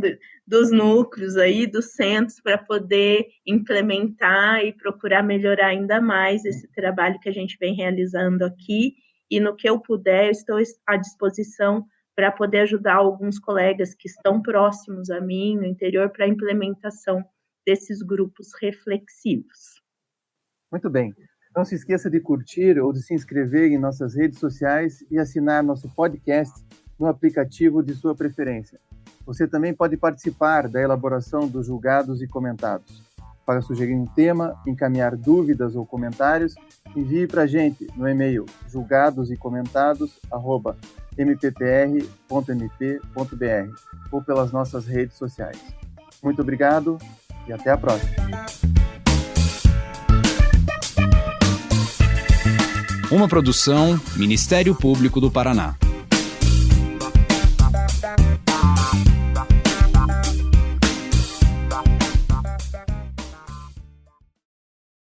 [SPEAKER 5] dos núcleos aí, dos centros, para poder implementar e procurar melhorar ainda mais esse trabalho que a gente vem realizando aqui, e no que eu puder, eu estou à disposição para poder ajudar alguns colegas que estão próximos a mim no interior para a implementação desses grupos reflexivos.
[SPEAKER 2] Muito bem. Não se esqueça de curtir ou de se inscrever em nossas redes sociais e assinar nosso podcast no aplicativo de sua preferência. Você também pode participar da elaboração dos julgados e comentados. Para sugerir um tema, encaminhar dúvidas ou comentários, envie para a gente no e-mail julgadosecomentado@mppr.mp.br ou pelas nossas redes sociais. Muito obrigado e até a próxima.
[SPEAKER 1] Uma produção Ministério Público do Paraná.